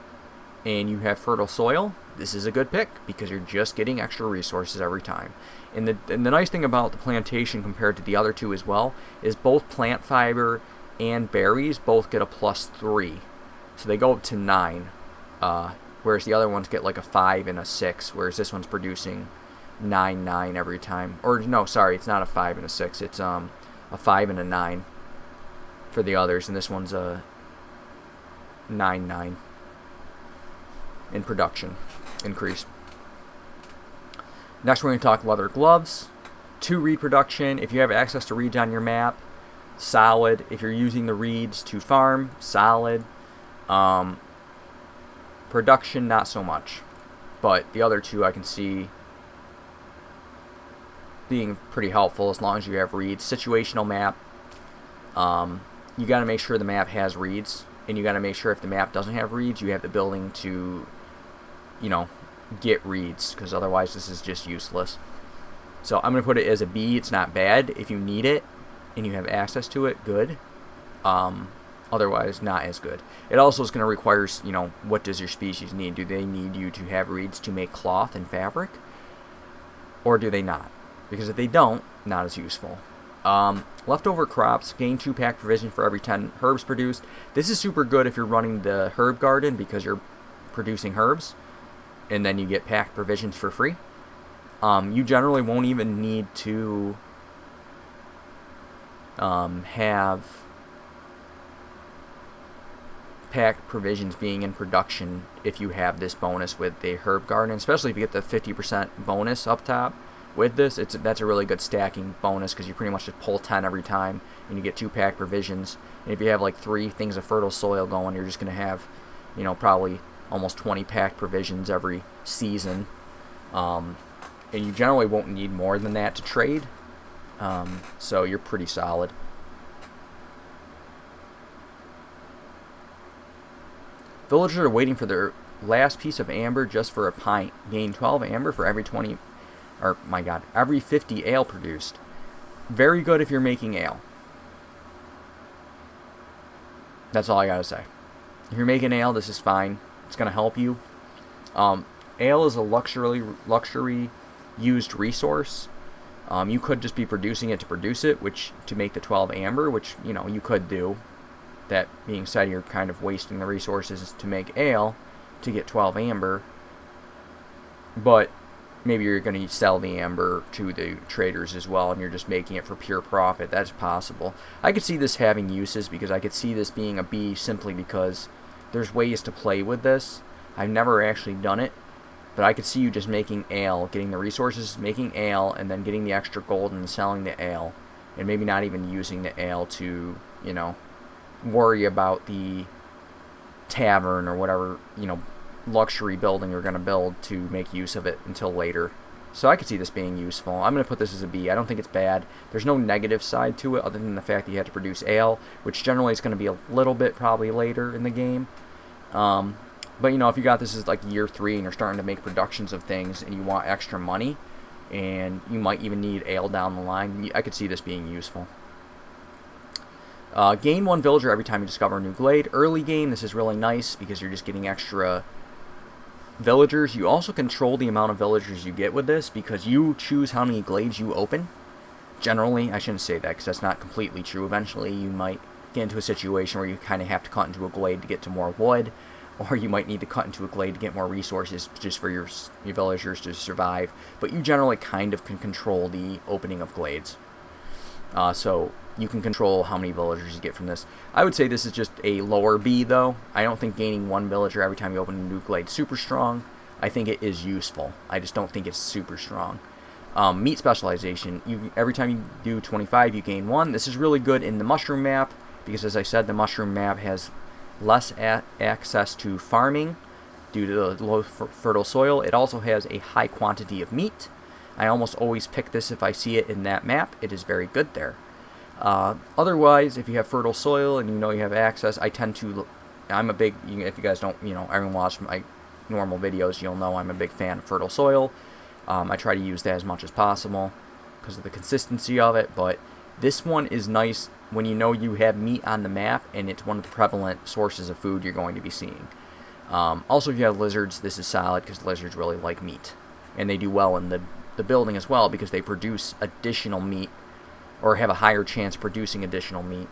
and you have fertile soil, this is a good pick because you're just getting extra resources every time. And the nice thing about the plantation compared to the other two as well is both plant fiber and berries both get a +3. So they go up to 9, whereas the other ones get like a 5 and a 6, whereas this one's producing 9 every time. Or no, sorry, it's not a 5 and a 6. It's a 5 and a 9 for the others, and this one's a 9 in production increase. Next, we're going to talk leather gloves. 2 reed production. If you have access to reeds on your map, solid. If you're using the reeds to farm, solid. Production, not so much. But the other two I can see being pretty helpful as long as you have reeds. Situational map. You got to make sure the map has reeds, and you got to make sure if the map doesn't have reeds, you have the building to, get reeds, because otherwise this is just useless. So I'm going to put it as a B. It's not bad. If you need it and you have access to it, good. Otherwise, not as good. It also is going to require, what does your species need? Do they need you to have reeds to make cloth and fabric? Or do they not? Because if they don't, not as useful. Leftover crops, gain 2 pack provision for every 10 herbs produced. This is super good if you're running the herb garden because you're producing herbs, and then you get packed provisions for free. You generally won't even need to have packed provisions being in production if you have this bonus with the herb garden, especially if you get the 50% bonus up top. With this, that's a really good stacking bonus because you pretty much just pull 10 every time, and you get 2 pack provisions. And if you have like 3 things of fertile soil going, you're just going to have, probably almost 20 pack provisions every season. And you generally won't need more than that to trade. So you're pretty solid. Villagers are waiting for their last piece of amber just for a pint. Gain 12 amber for every 50 ale produced. Very good if you're making ale. That's all I gotta say. If you're making ale, this is fine. It's gonna help you. Ale is a luxury used resource. You could just be producing it to produce it, which to make the 12 amber, which you could do. That being said, you're kind of wasting the resources to make ale to get 12 amber. But maybe you're going to sell the amber to the traders as well, and you're just making it for pure profit. That's possible. I could see this having uses because I could see this being a B simply because there's ways to play with this. I've never actually done it, but I could see you just making ale, getting the resources, making ale, and then getting the extra gold and selling the ale, and maybe not even using the ale to, worry about the tavern or whatever, luxury building you're going to build to make use of it until later. So I could see this being useful. I'm going to put this as a B. I don't think it's bad. There's no negative side to it other than the fact that you have to produce ale, which generally is going to be a little bit probably later in the game. But, you know, if you got this as like year 3 and you're starting to make productions of things and you want extra money and you might even need ale down the line, I could see this being useful. Gain 1 villager every time you discover a new glade. Early game, this is really nice because you're just getting extra villagers. You also control the amount of villagers you get with this because you choose how many glades you open. Generally, I shouldn't say that because that's not completely true. Eventually, you might get into a situation where you kind of have to cut into a glade to get to more wood, or you might need to cut into a glade to get more resources just for your villagers to survive. But you generally kind of can control the opening of glades. So you can control how many villagers you get from this. I would say this is just a lower B, though. I don't think gaining 1 villager every time you open a new glade is super strong. I think it is useful. I just don't think it's super strong. Meat specialization. Every time you do 25, you gain 1. This is really good in the mushroom map because, as I said, the mushroom map has less access to farming due to the low fertile soil. It also has a high quantity of meat. I almost always pick this if I see it in that map. It is very good there. Otherwise, if you have fertile soil and you know you have access, I'm a big, if you guys don't, everyone watch my normal videos, you'll know I'm a big fan of fertile soil. I try to use that as much as possible because of the consistency of it, but this one is nice when you know you have meat on the map and it's one of the prevalent sources of food you're going to be seeing. Also, if you have lizards, this is solid because lizards really like meat, and they do well in the building as well because they produce additional meat or have a higher chance of producing additional meat,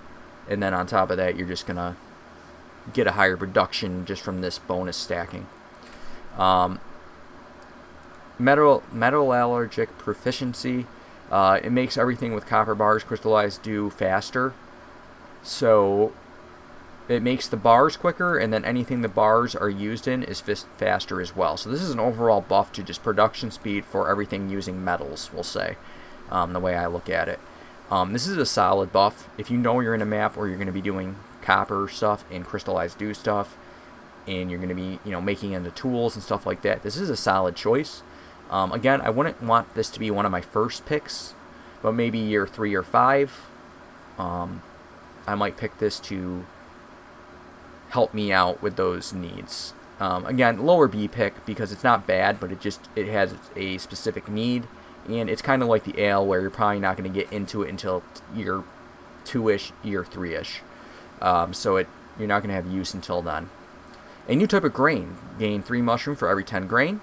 and then on top of that you're just gonna get a higher production just from this bonus stacking. Metallurgic proficiency. It makes everything with copper bars crystallized do faster, so it makes the bars quicker, and then anything the bars are used in is faster as well. So this is an overall buff to just production speed for everything using metals, we'll say, the way I look at it. This is a solid buff. If you know you're in a map where you're going to be doing copper stuff and crystallized dew stuff, and you're going to be, making into tools and stuff like that, this is a solid choice. Again, I wouldn't want this to be one of my first picks, but maybe year 3 or 5, I might pick this to help me out with those needs. Again, lower B pick because it's not bad, but it has a specific need. And it's kind of like the ale where you're probably not going to get into it until year 2-ish, year 3-ish. So you're not going to have use until then. A new type of grain. Gain 3 mushroom for every 10 grain.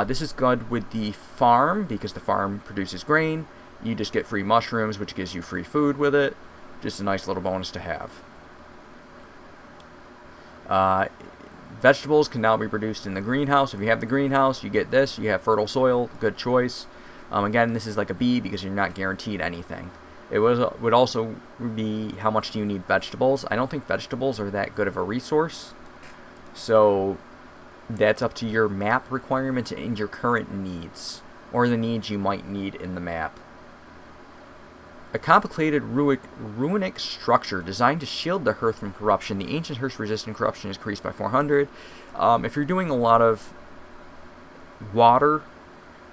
This is good with the farm because the farm produces grain. You just get free mushrooms, which gives you free food with it. Just a nice little bonus to have. Vegetables can now be produced in the greenhouse. If you have the greenhouse, you get this. You have fertile soil. Good choice. Again, this is like a B because you're not guaranteed anything. It would also be how much do you need vegetables. I don't think vegetables are that good of a resource. So that's up to your map requirements and your current needs, or the needs you might need in the map. A complicated runic structure designed to shield the hearth from corruption. The ancient hearth resistant corruption is increased by 400. If you're doing a lot of water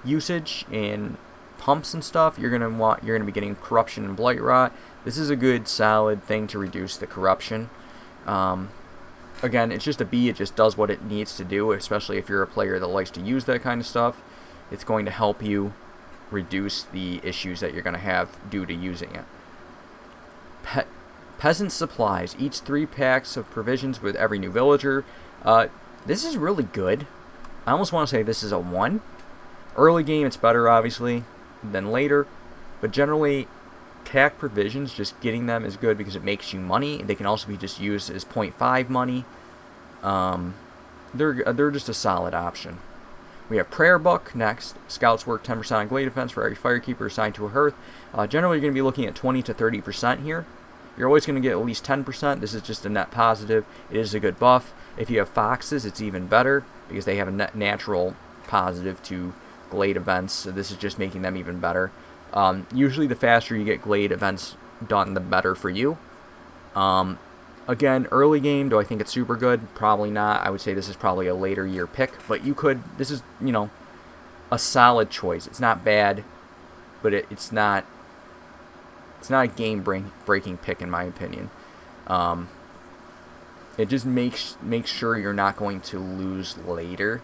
usage and pumps and stuff, you're gonna be getting corruption and blight rot. This is a good solid thing to reduce the corruption. Again, it's just a B. It just does what it needs to do, especially if you're a player that likes to use that kind of stuff. It's going to help you reduce the issues that you're going to have due to using it. Peasant supplies. Each 3 packs of provisions with every new villager. This is really good. I almost want to say this is a 1. Early game, it's better, obviously, than later. But generally, pack provisions, just getting them is good because it makes you money. They can also be just used as 0.5 money. They're just a solid option. We have Prayer Book next. Scouts work 10% on glade defense for every firekeeper assigned to a hearth. Generally, you're going to be looking at 20 to 30% here. You're always going to get at least 10%. This is just a net positive. It is a good buff. If you have foxes, it's even better because they have a natural positive to glade events. So this is just making them even better. Usually the faster you get glade events done, the better for you. Again, early game, do I think it's super good? Probably not. I would say this is probably a later year pick, but this is, a solid choice. It's not bad, but it's not a game-breaking pick in my opinion. It just makes sure you're not going to lose later,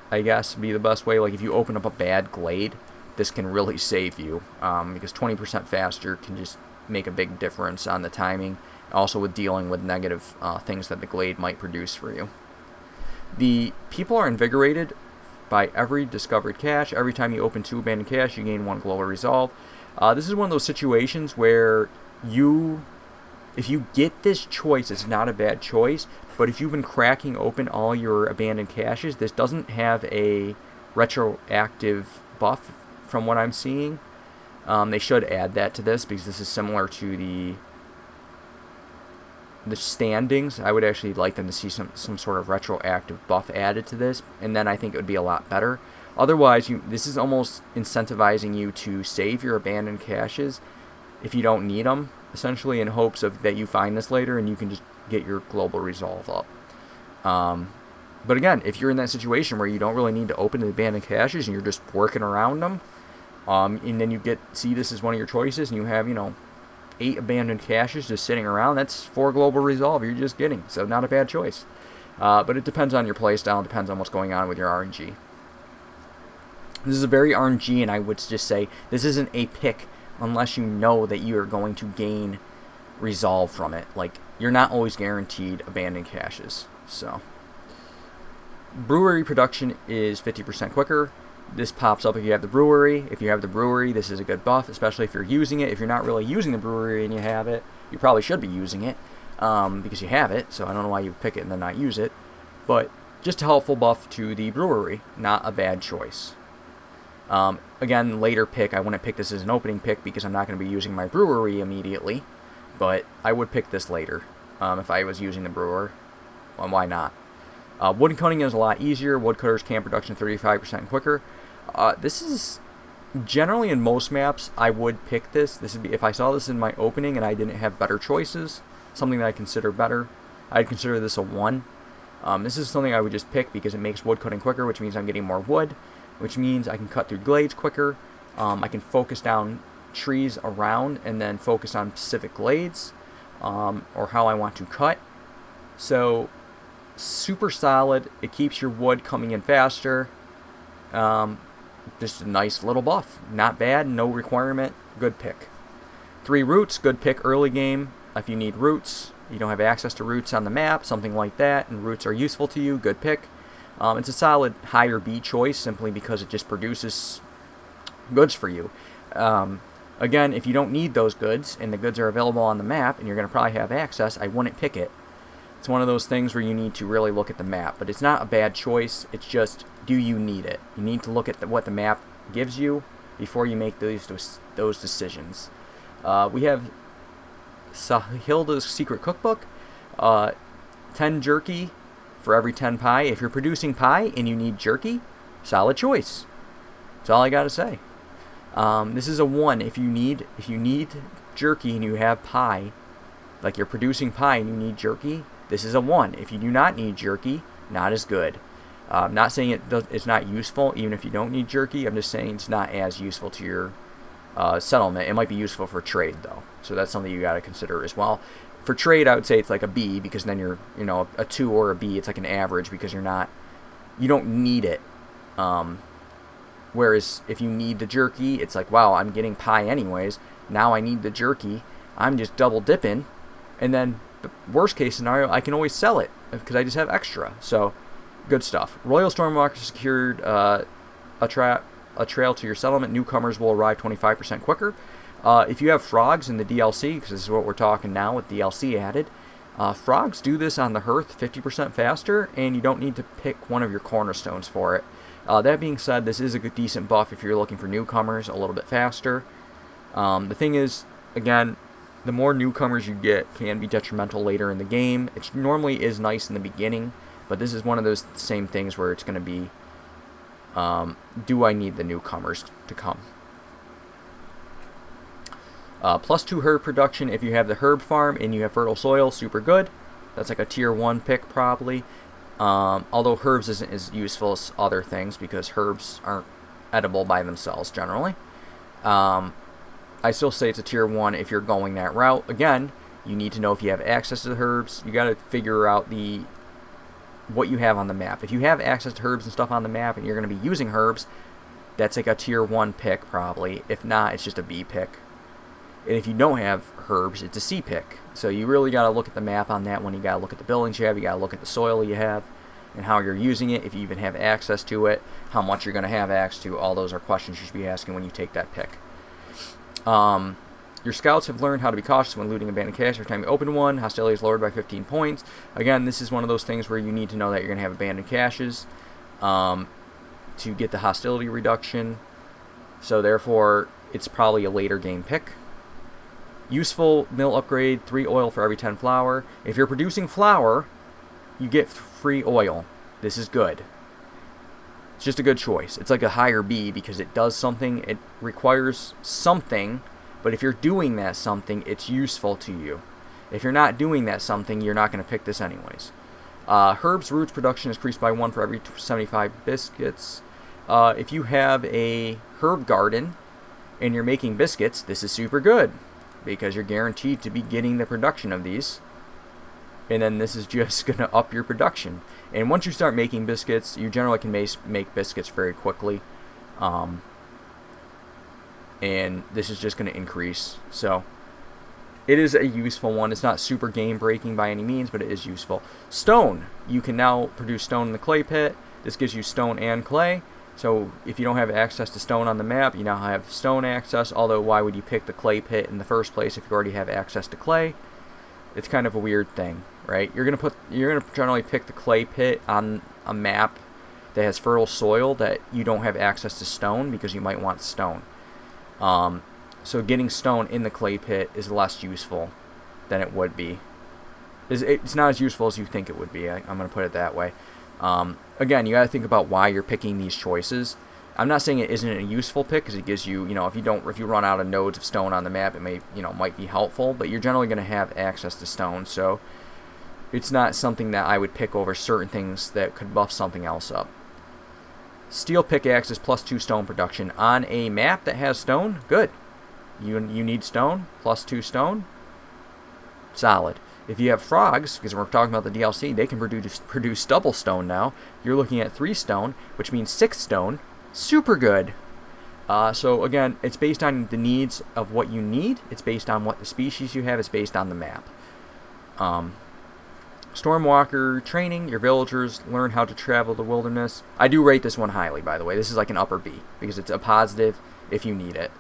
I guess, would be the best way. Like if you open up a bad glade, this can really save you, because 20% faster can just make a big difference on the timing, also with dealing with negative things that the glade might produce for you. The people are invigorated by every discovered cache. Every time you open 2 abandoned cache, you gain 1 global resolve. This is one of those situations where if you get this choice, it's not a bad choice, but if you've been cracking open all your abandoned caches, this doesn't have a retroactive buff from what I'm seeing. They should add that to this because this is similar to the standings. I would actually like them to see some sort of retroactive buff added to this, and then I think it would be a lot better. Otherwise, this is almost incentivizing you to save your abandoned caches if you don't need them, essentially in hopes of that you find this later and you can just get your global resolve up. But again, if you're in that situation where you don't really need to open the abandoned caches and you're just working around them, and then you see this is one of your choices and you have 8 abandoned caches just sitting around, that's 4 global resolve you're just getting, so not a bad choice. But it depends on your playstyle, it depends on what's going on with your RNG. This is a very RNG, and I would just say this isn't a pick unless you know that you are going to gain resolve from it. Like, you're not always guaranteed abandoned caches. So, brewery production is 50% quicker. This pops up if you have the brewery. If you have the brewery, this is a good buff, especially if you're using it. If you're not really using the brewery and you have it, you probably should be using it because you have it, so I don't know why you pick it and then not use it. But just a helpful buff to the brewery, not a bad choice. Again, later pick, I wouldn't pick this as an opening pick because I'm not going to be using my brewery immediately, but I would pick this later if I was using the brewer. Well, why not? Wood cutting is a lot easier. Woodcutters can production 35% quicker. This is generally in most maps I would pick this. This would be if I saw this in my opening and I didn't have better choices, something that I consider better. I'd consider this a 1. This is something I would just pick because it makes wood cutting quicker, which means I'm getting more wood, which means I can cut through glades quicker. I can focus down trees around and then focus on specific glades or how I want to cut. So super solid. It keeps your wood coming in faster. Just a nice little buff. Not bad. No requirement. Good pick. 3 roots. Good pick early game. If you need roots, you don't have access to roots on the map, something like that, and roots are useful to you. Good pick. It's a solid higher B choice simply because it just produces goods for you. Again, if you don't need those goods and the goods are available on the map and you're going to probably have access, I wouldn't pick it. It's one of those things where you need to really look at the map, but it's not a bad choice. It's just, do you need it? You need to look at what the map gives you before you make those decisions. We have Sahilda's Secret Cookbook, 10 jerky for every 10 pie. If you're producing pie and you need jerky, solid choice. That's all I gotta say. This is a 1. If you need jerky and you have pie, like you're producing pie and you need jerky, this is a 1. If you do not need jerky, not as good. I'm not saying it's not useful, even if you don't need jerky. I'm just saying it's not as useful to your settlement. It might be useful for trade, though. So that's something you got to consider as well. For trade, I would say it's like a B, because then you're, a 2 or a B. It's like an average because you don't need it. Whereas if you need the jerky, it's like, wow, I'm getting pie anyways. Now I need the jerky. I'm just double dipping. And then the worst case scenario, I can always sell it because I just have extra. So good stuff. Royal Stormwalker secured a trail to your settlement. Newcomers will arrive 25% quicker. If you have frogs in the DLC, because this is what we're talking now with DLC added, frogs do this on the hearth 50% faster, and you don't need to pick one of your cornerstones for it. That being said, this is a good, decent buff if you're looking for newcomers a little bit faster. The thing is, again, the more newcomers you get can be detrimental later in the game. It normally is nice in the beginning, but this is one of those same things where it's going to be, do I need the newcomers to come? +2 herb production if you have the herb farm and you have fertile soil, super good. That's like a tier 1 pick probably. Although herbs isn't as useful as other things because herbs aren't edible by themselves generally. I still say it's a tier 1 if you're going that route. Again, you need to know if you have access to the herbs. You got to figure out what you have on the map. If you have access to herbs and stuff on the map and you're going to be using herbs, that's like a tier 1 pick probably. If not, it's just a B pick. And if you don't have herbs, it's a C pick. So you really got to look at the map on that one. You got to look at the buildings you have. You got to look at the soil you have and how you're using it, if you even have access to it, how much you're going to have access to. All those are questions you should be asking when you take that pick. Your scouts have learned how to be cautious when looting abandoned cache. Every time you open one, hostility is lowered by 15 points. Again, this is one of those things where you need to know that you're going to have abandoned caches to get the hostility reduction. So therefore, it's probably a later game pick. Useful mill upgrade, 3 oil for every 10 flour. If you're producing flour, you get free oil. This is good. It's just a good choice. It's like a higher B because it does something. It requires something, but if you're doing that something, it's useful to you. If you're not doing that something, you're not going to pick this anyways. Herbs roots production is increased by 1 for every 75 biscuits. If you have a herb garden and you're making biscuits, this is super good because you're guaranteed to be getting the production of these. And then this is just going to up your production. And once you start making biscuits, you generally can make biscuits very quickly. And this is just going to increase. So it is a useful one. It's not super game breaking by any means, but it is useful. Stone. You can now produce stone in the clay pit. This gives you stone and clay. So if you don't have access to stone on the map, you now have stone access. Although why would you pick the clay pit in the first place if you already have access to clay? It's kind of a weird thing, right? You're gonna generally pick the clay pit on a map that has fertile soil that you don't have access to stone because you might want stone. So getting stone in the clay pit is less useful than it would be. It's not as useful as you think it would be. I'm gonna put it that way. Again, you got to think about why you're picking these choices. I'm not saying it isn't a useful pick because it gives you, if you run out of nodes of stone on the map, it might be helpful, but you're generally going to have access to stone, so it's not something that I would pick over certain things that could buff something else up. Steel pickaxe is +2 stone production on a map that has stone. Good. You need stone, +2 stone. Solid. If you have frogs, because we're talking about the DLC, they can produce double stone now. You're looking at 3 stone, which means 6 stone. Super good. So again, it's based on the needs of what you need. It's based on what the species you have. It's based on the map. Stormwalker training. Your villagers learn how to travel the wilderness. I do rate this one highly, by the way. This is like an upper B because it's a positive if you need it.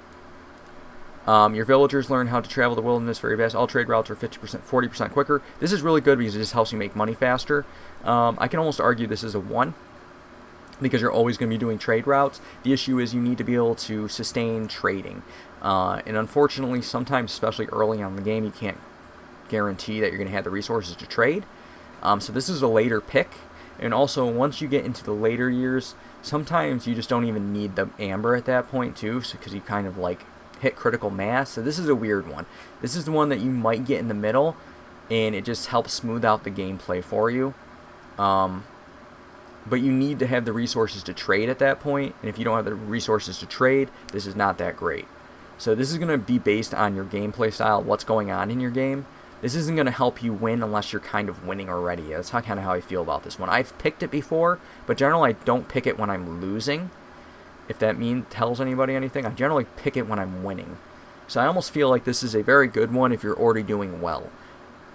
Your villagers learn how to travel the wilderness very fast. All trade routes are 40% quicker. This is really good because it just helps you make money faster. I can almost argue this is a 1 because you're always going to be doing trade routes. The issue is you need to be able to sustain trading. And unfortunately, sometimes, especially early on in the game, you can't guarantee that you're going to have the resources to trade. So this is a later pick. And also, once you get into the later years, sometimes you just don't even need the amber at that point, too, because you kind of like hit critical mass. So this is a weird one. This is the one that you might get in the middle, and it just helps smooth out the gameplay for you. But you need to have the resources to trade at that point, and if you don't have the resources to trade, this is not that great. So this is going to be based on your gameplay style, what's going on in your game. This isn't going to help you win unless you're kind of winning already. That's kind of how I feel about this one. I've picked it before, but generally I don't pick it when I'm losing. If that tells anybody anything, I generally pick it when I'm winning. So I almost feel like this is a very good one if you're already doing well.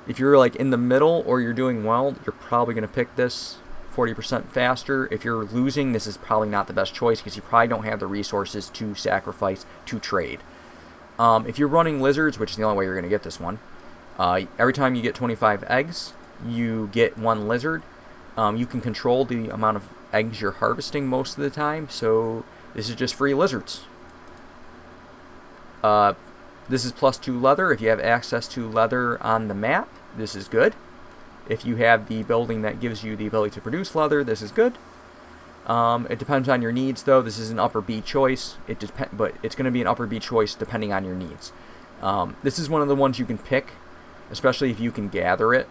If you're like in the middle or you're doing well, you're probably going to pick this 40% faster. If you're losing, this is probably not the best choice because you probably don't have the resources to sacrifice to trade. If you're running lizards, which is the only way you're going to get this one, every time you get 25 eggs, you get 1 lizard. You can control the amount of eggs you're harvesting most of the time, so this is just free lizards. This is +2 leather. If you have access to leather on the map, this is good. If you have the building that gives you the ability to produce leather, this is good. It depends on your needs, though. This is an upper B choice, but it's going to be an upper B choice depending on your needs. This is one of the ones you can pick, especially if you can gather it.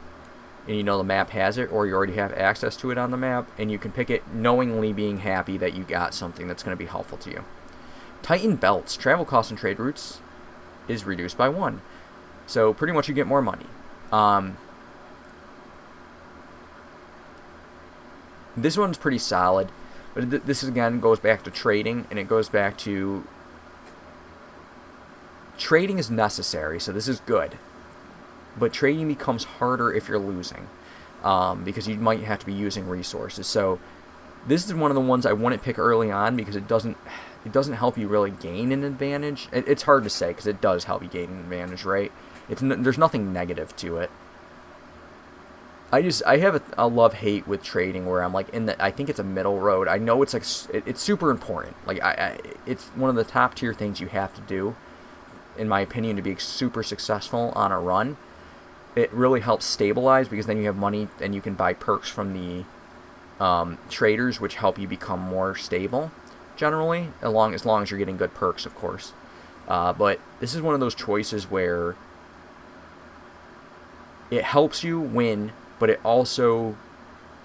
and you know the map has it, or you already have access to it on the map, and you can pick it knowingly being happy that you got something that's going to be helpful to you. Tighten belts. Travel costs and trade routes is reduced by 1. So pretty much you get more money. This one's pretty solid, but this again goes back to trading, and it goes back to trading is necessary, so this is good. But trading becomes harder if you're losing, because you might have to be using resources. So this is one of the ones I wouldn't pick early on because it doesn't help you really gain an advantage. It's hard to say because it does help you gain an advantage, right? There's nothing negative to it. I have a love-hate with trading where I'm like I think it's a middle road. I know it's like it's super important. Like it's one of the top tier things you have to do, in my opinion, to be super successful on a run. It really helps stabilize because then you have money and you can buy perks from the traders, which help you become more stable, generally, as long as you're getting good perks, of course. But this is one of those choices where it helps you win, but it also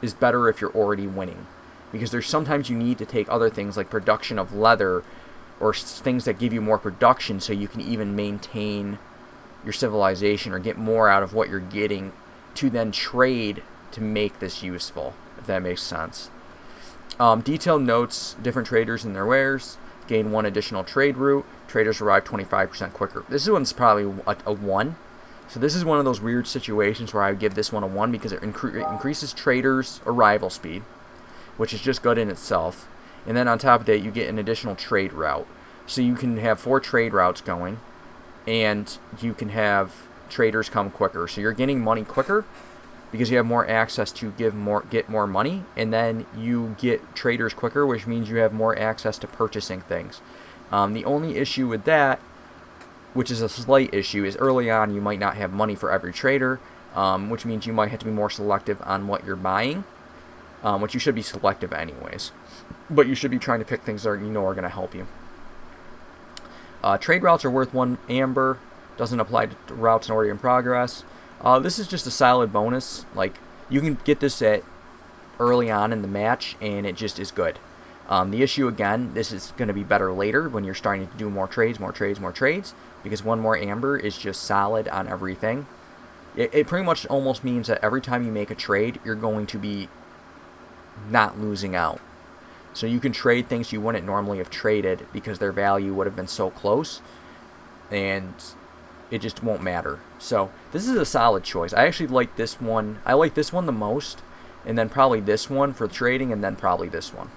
is better if you're already winning. Because there's sometimes you need to take other things like production of leather or things that give you more production so you can even maintain your civilization or get more out of what you're getting to then trade to make this useful, if that makes sense. Detailed notes, different traders and their wares. Gain 1 additional trade route. Traders arrive 25% quicker. This one's probably a 1. So this is one of those weird situations where I would give this one a 1 because it increases traders' arrival speed, which is just good in itself. And then on top of that, you get an additional trade route. So you can have 4 trade routes going, and you can have traders come quicker. So you're getting money quicker because you have more access to get more money, and then you get traders quicker, which means you have more access to purchasing things. The only issue with that, which is a slight issue, is early on you might not have money for every trader, which means you might have to be more selective on what you're buying, which you should be selective anyways. But you should be trying to pick things that you know are going to help you. Trade routes are worth 1 amber. Doesn't apply to routes already in progress. This is just a solid bonus. Like, you can get this at early on in the match, and it just is good. The issue, again, this is going to be better later when you're starting to do more trades, because 1 more amber is just solid on everything. It pretty much almost means that every time you make a trade, you're going to be not losing out. So you can trade things you wouldn't normally have traded because their value would have been so close, and it just won't matter. So this is a solid choice. I actually like this one. I like this one the most, and then probably this one for trading, and then probably this one.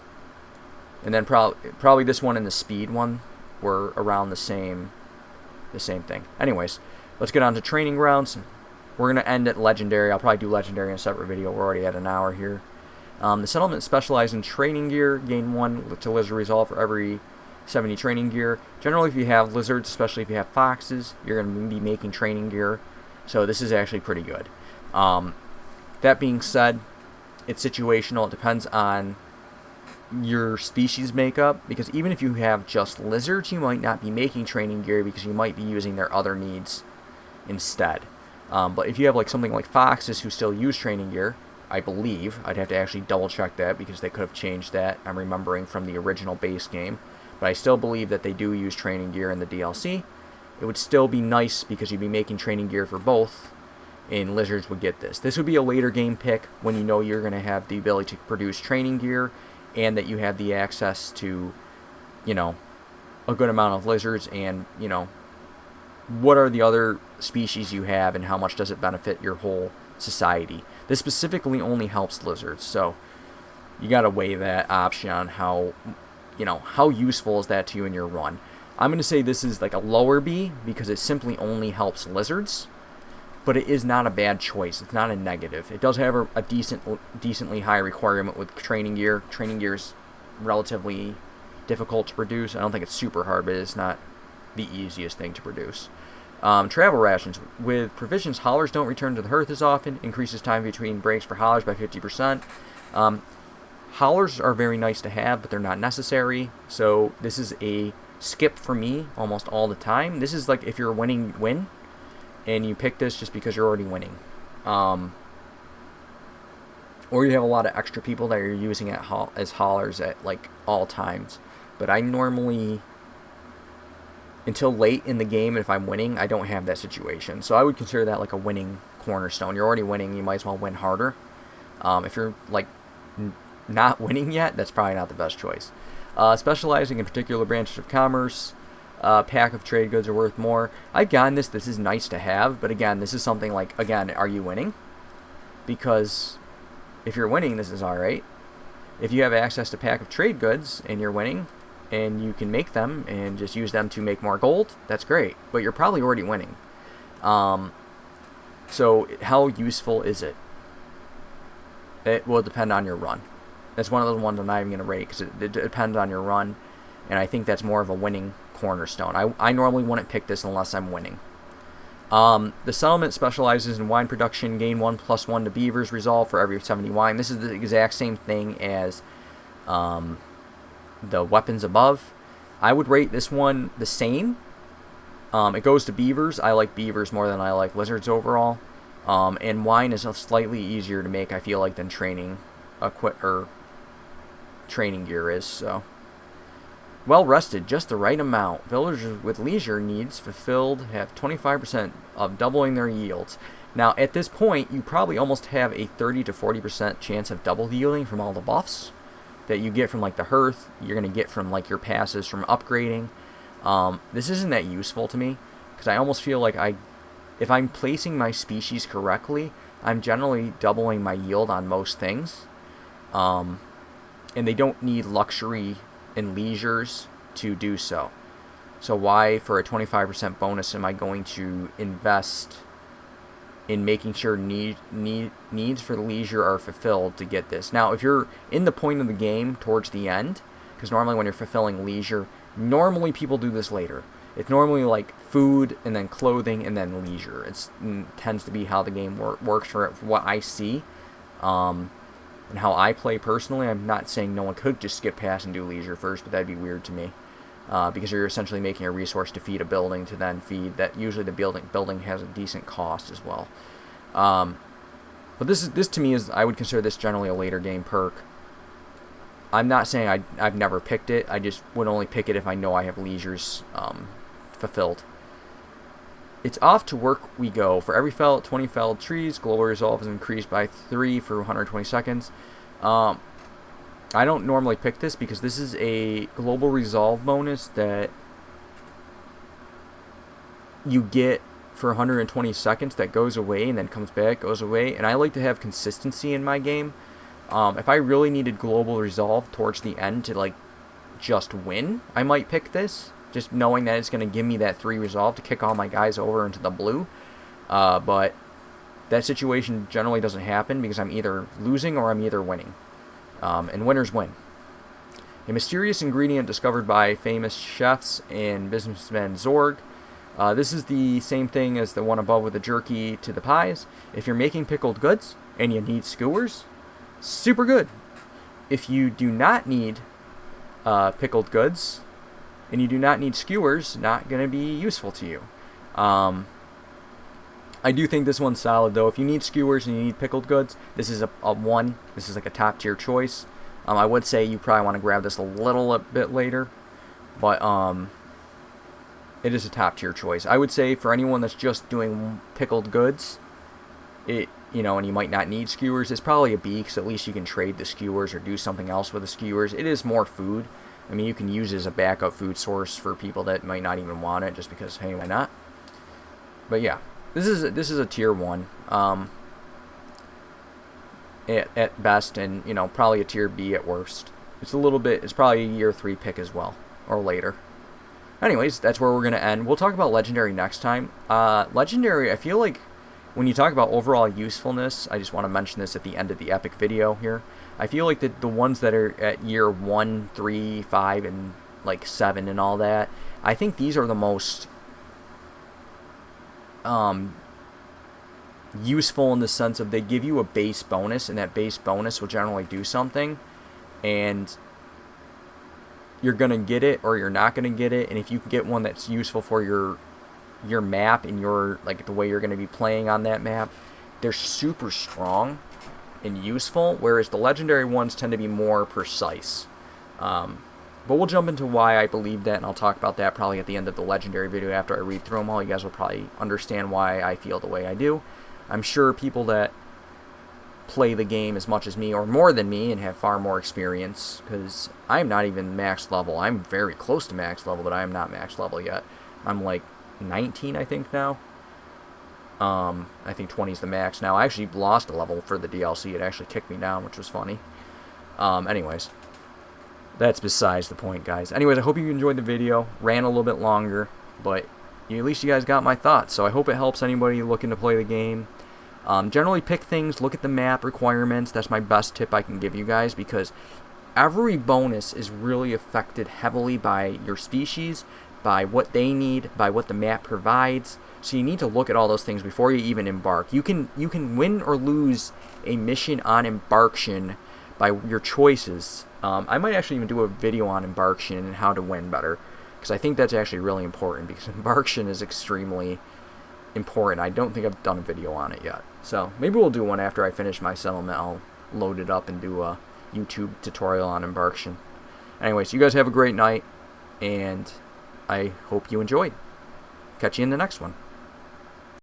And then probably this one and the speed one were around the same thing. Anyways, let's get on to training grounds. We're going to end at legendary. I'll probably do legendary in a separate video. We're already at an hour here. The settlement specializes in training gear. Gain 1 to lizard resolve for every 70 training gear. Generally, if you have lizards, especially if you have foxes, you're going to be making training gear. So this is actually pretty good. That being said, it's situational. It depends on your species makeup, because even if you have just lizards, you might not be making training gear because you might be using their other needs instead. But if you have like something like foxes who still use training gear, I believe, I'd have to actually double check that because they could have changed that, I'm remembering from the original base game, but I still believe that they do use training gear in the DLC. It would still be nice because you'd be making training gear for both, and lizards would get this. This would be a later game pick when you know you're going to have the ability to produce training gear and that you have the access to, you know, a good amount of lizards, and, you know, what are the other species you have and how much does it benefit your whole society. This specifically only helps lizards, so you got to weigh that option on how, you know, how useful is that to you in your run. I'm going to say this is like a lower B because it simply only helps lizards, but it is not a bad choice. It's not a negative. It does have a decently high requirement with training gear. Training gear is relatively difficult to produce. I don't think it's super hard, but it's not the easiest thing to produce. Travel rations. With provisions, haulers don't return to the hearth as often. Increases time between breaks for haulers by 50%. Haulers are very nice to have, but they're not necessary. So this is a skip for me almost all the time. This is like if you're winning, and you pick this just because you're already winning. or you have a lot of extra people that you're using as haulers at like all times. But I normally, until late in the game, if I'm winning, I don't have that situation. So I would consider that like a winning cornerstone. You're already winning, you might as well win harder. If you're like not winning yet, that's probably not the best choice. Specializing in particular branches of commerce, pack of trade goods are worth more. I've gotten this. This is nice to have, but again, this is something like, again, are you winning? Because if you're winning, this is alright. If you have access to pack of trade goods and you're winning, and you can make them and just use them to make more gold, that's great. But you're probably already winning. So how useful is it? It will depend on your run. That's one of those ones I'm not even going to rate because it depends on your run. And I think that's more of a winning cornerstone. I normally wouldn't pick this unless I'm winning. The settlement specializes in wine production. Gain 1+1 to beavers resolve for every 70 wine. This is the exact same thing as the weapons above. I would rate this one the same. It goes to beavers. I like beavers more than I like lizards overall. And wine is slightly easier to make, I feel like, than training training gear is. So well rested, just the right amount. Villagers with leisure needs fulfilled have 25% of doubling their yields. Now at this point you probably almost have a 30 to 40% chance of double yielding from all the buffs that you get from like the hearth, you're going to get from like your passes from upgrading. This isn't that useful to me because I almost feel like if I'm placing my species correctly, I'm generally doubling my yield on most things. And they don't need luxury and leisures to do so. So why, for a 25% bonus, am I going to invest in making sure needs for the leisure are fulfilled to get this? Now, if you're in the point of the game towards the end, because normally when you're fulfilling leisure, normally people do this later. It's normally like food and then clothing and then leisure. It tends to be how the game works for what I see. And how I play personally. I'm not saying no one could just skip past and do leisure first, but that'd be weird to me. Because you're essentially making a resource to feed a building to then feed that. Usually the building has a decent cost as well. But this to me is, I would consider this generally a later game perk. I'm not saying I've never picked it. I just would only pick it if I know I have leisures fulfilled. It's off to work we go. For every 20 felled trees, global resolve is increased by 3 for 120 seconds. I don't normally pick this because this is a global resolve bonus that you get for 120 seconds that goes away and then comes back, goes away. And I like to have consistency in my game. If I really needed global resolve towards the end to like just win, I might pick this. Just knowing that it's going to give me that 3 resolve to kick all my guys over into the blue. But that situation generally doesn't happen because I'm either losing or I'm either winning. And winners win. A mysterious ingredient discovered by famous chefs and businessman Zorg. This is the same thing as the one above with the jerky to the pies. If you're making pickled goods and you need skewers, super good. If you do not need pickled goods and you do not need skewers, not going to be useful to you. I do think this one's solid, though. If you need skewers and you need pickled goods, this is a 1. This is like a top-tier choice. I would say you probably want to grab this a little bit later, but it is a top-tier choice. I would say for anyone that's just doing pickled goods, and you might not need skewers, it's probably a B, because at least you can trade the skewers or do something else with the skewers. It is more food. I mean, you can use it as a backup food source for people that might not even want it, just because, hey, why not? But yeah, this is a tier 1 at best, and probably a tier B at worst. It's probably a year 3 pick as well, or later. Anyways, that's where we're gonna end. We'll talk about legendary next time. Legendary, I feel like when you talk about overall usefulness, I just want to mention this at the end of the epic video here. I feel like the ones that are at year 1, 3, 5, and like 7 and all that, I think these are the most useful in the sense of they give you a base bonus, and that base bonus will generally do something, and you're gonna get it or you're not gonna get it. And if you can get one that's useful for your map and your the way you're gonna be playing on that map, they're super strong. and useful, whereas the legendary ones tend to be more precise. But we'll jump into why I believe that, and I'll talk about that probably at the end of the legendary video after I read through them all. You guys will probably understand why I feel the way I do. I'm sure people that play the game as much as me or more than me and have far more experience, because I'm not even max level. I'm very close to max level, but I am not max level yet. I'm like 19, I think, now. I think 20 is the max now. I actually lost a level for the DLC. It actually kicked me down, which was funny. Anyways, that's besides the point, guys. Anyways, I hope you enjoyed the video. Ran a little bit longer, but at least you guys got my thoughts. So I hope it helps anybody looking to play the game. Generally pick things, look at the map requirements. That's my best tip I can give you guys, because every bonus is really affected heavily by your species, by what they need, by what the map provides. So you need to look at all those things before you even embark. You can win or lose a mission on embarkation by your choices. I might actually even do a video on embarkation and how to win better, because I think that's actually really important, because embarkation is extremely important. I don't think I've done a video on it yet. So maybe we'll do one after I finish my settlement. I'll load it up and do a YouTube tutorial on embarkation. Anyways, you guys have a great night, and I hope you enjoyed. Catch you in the next one.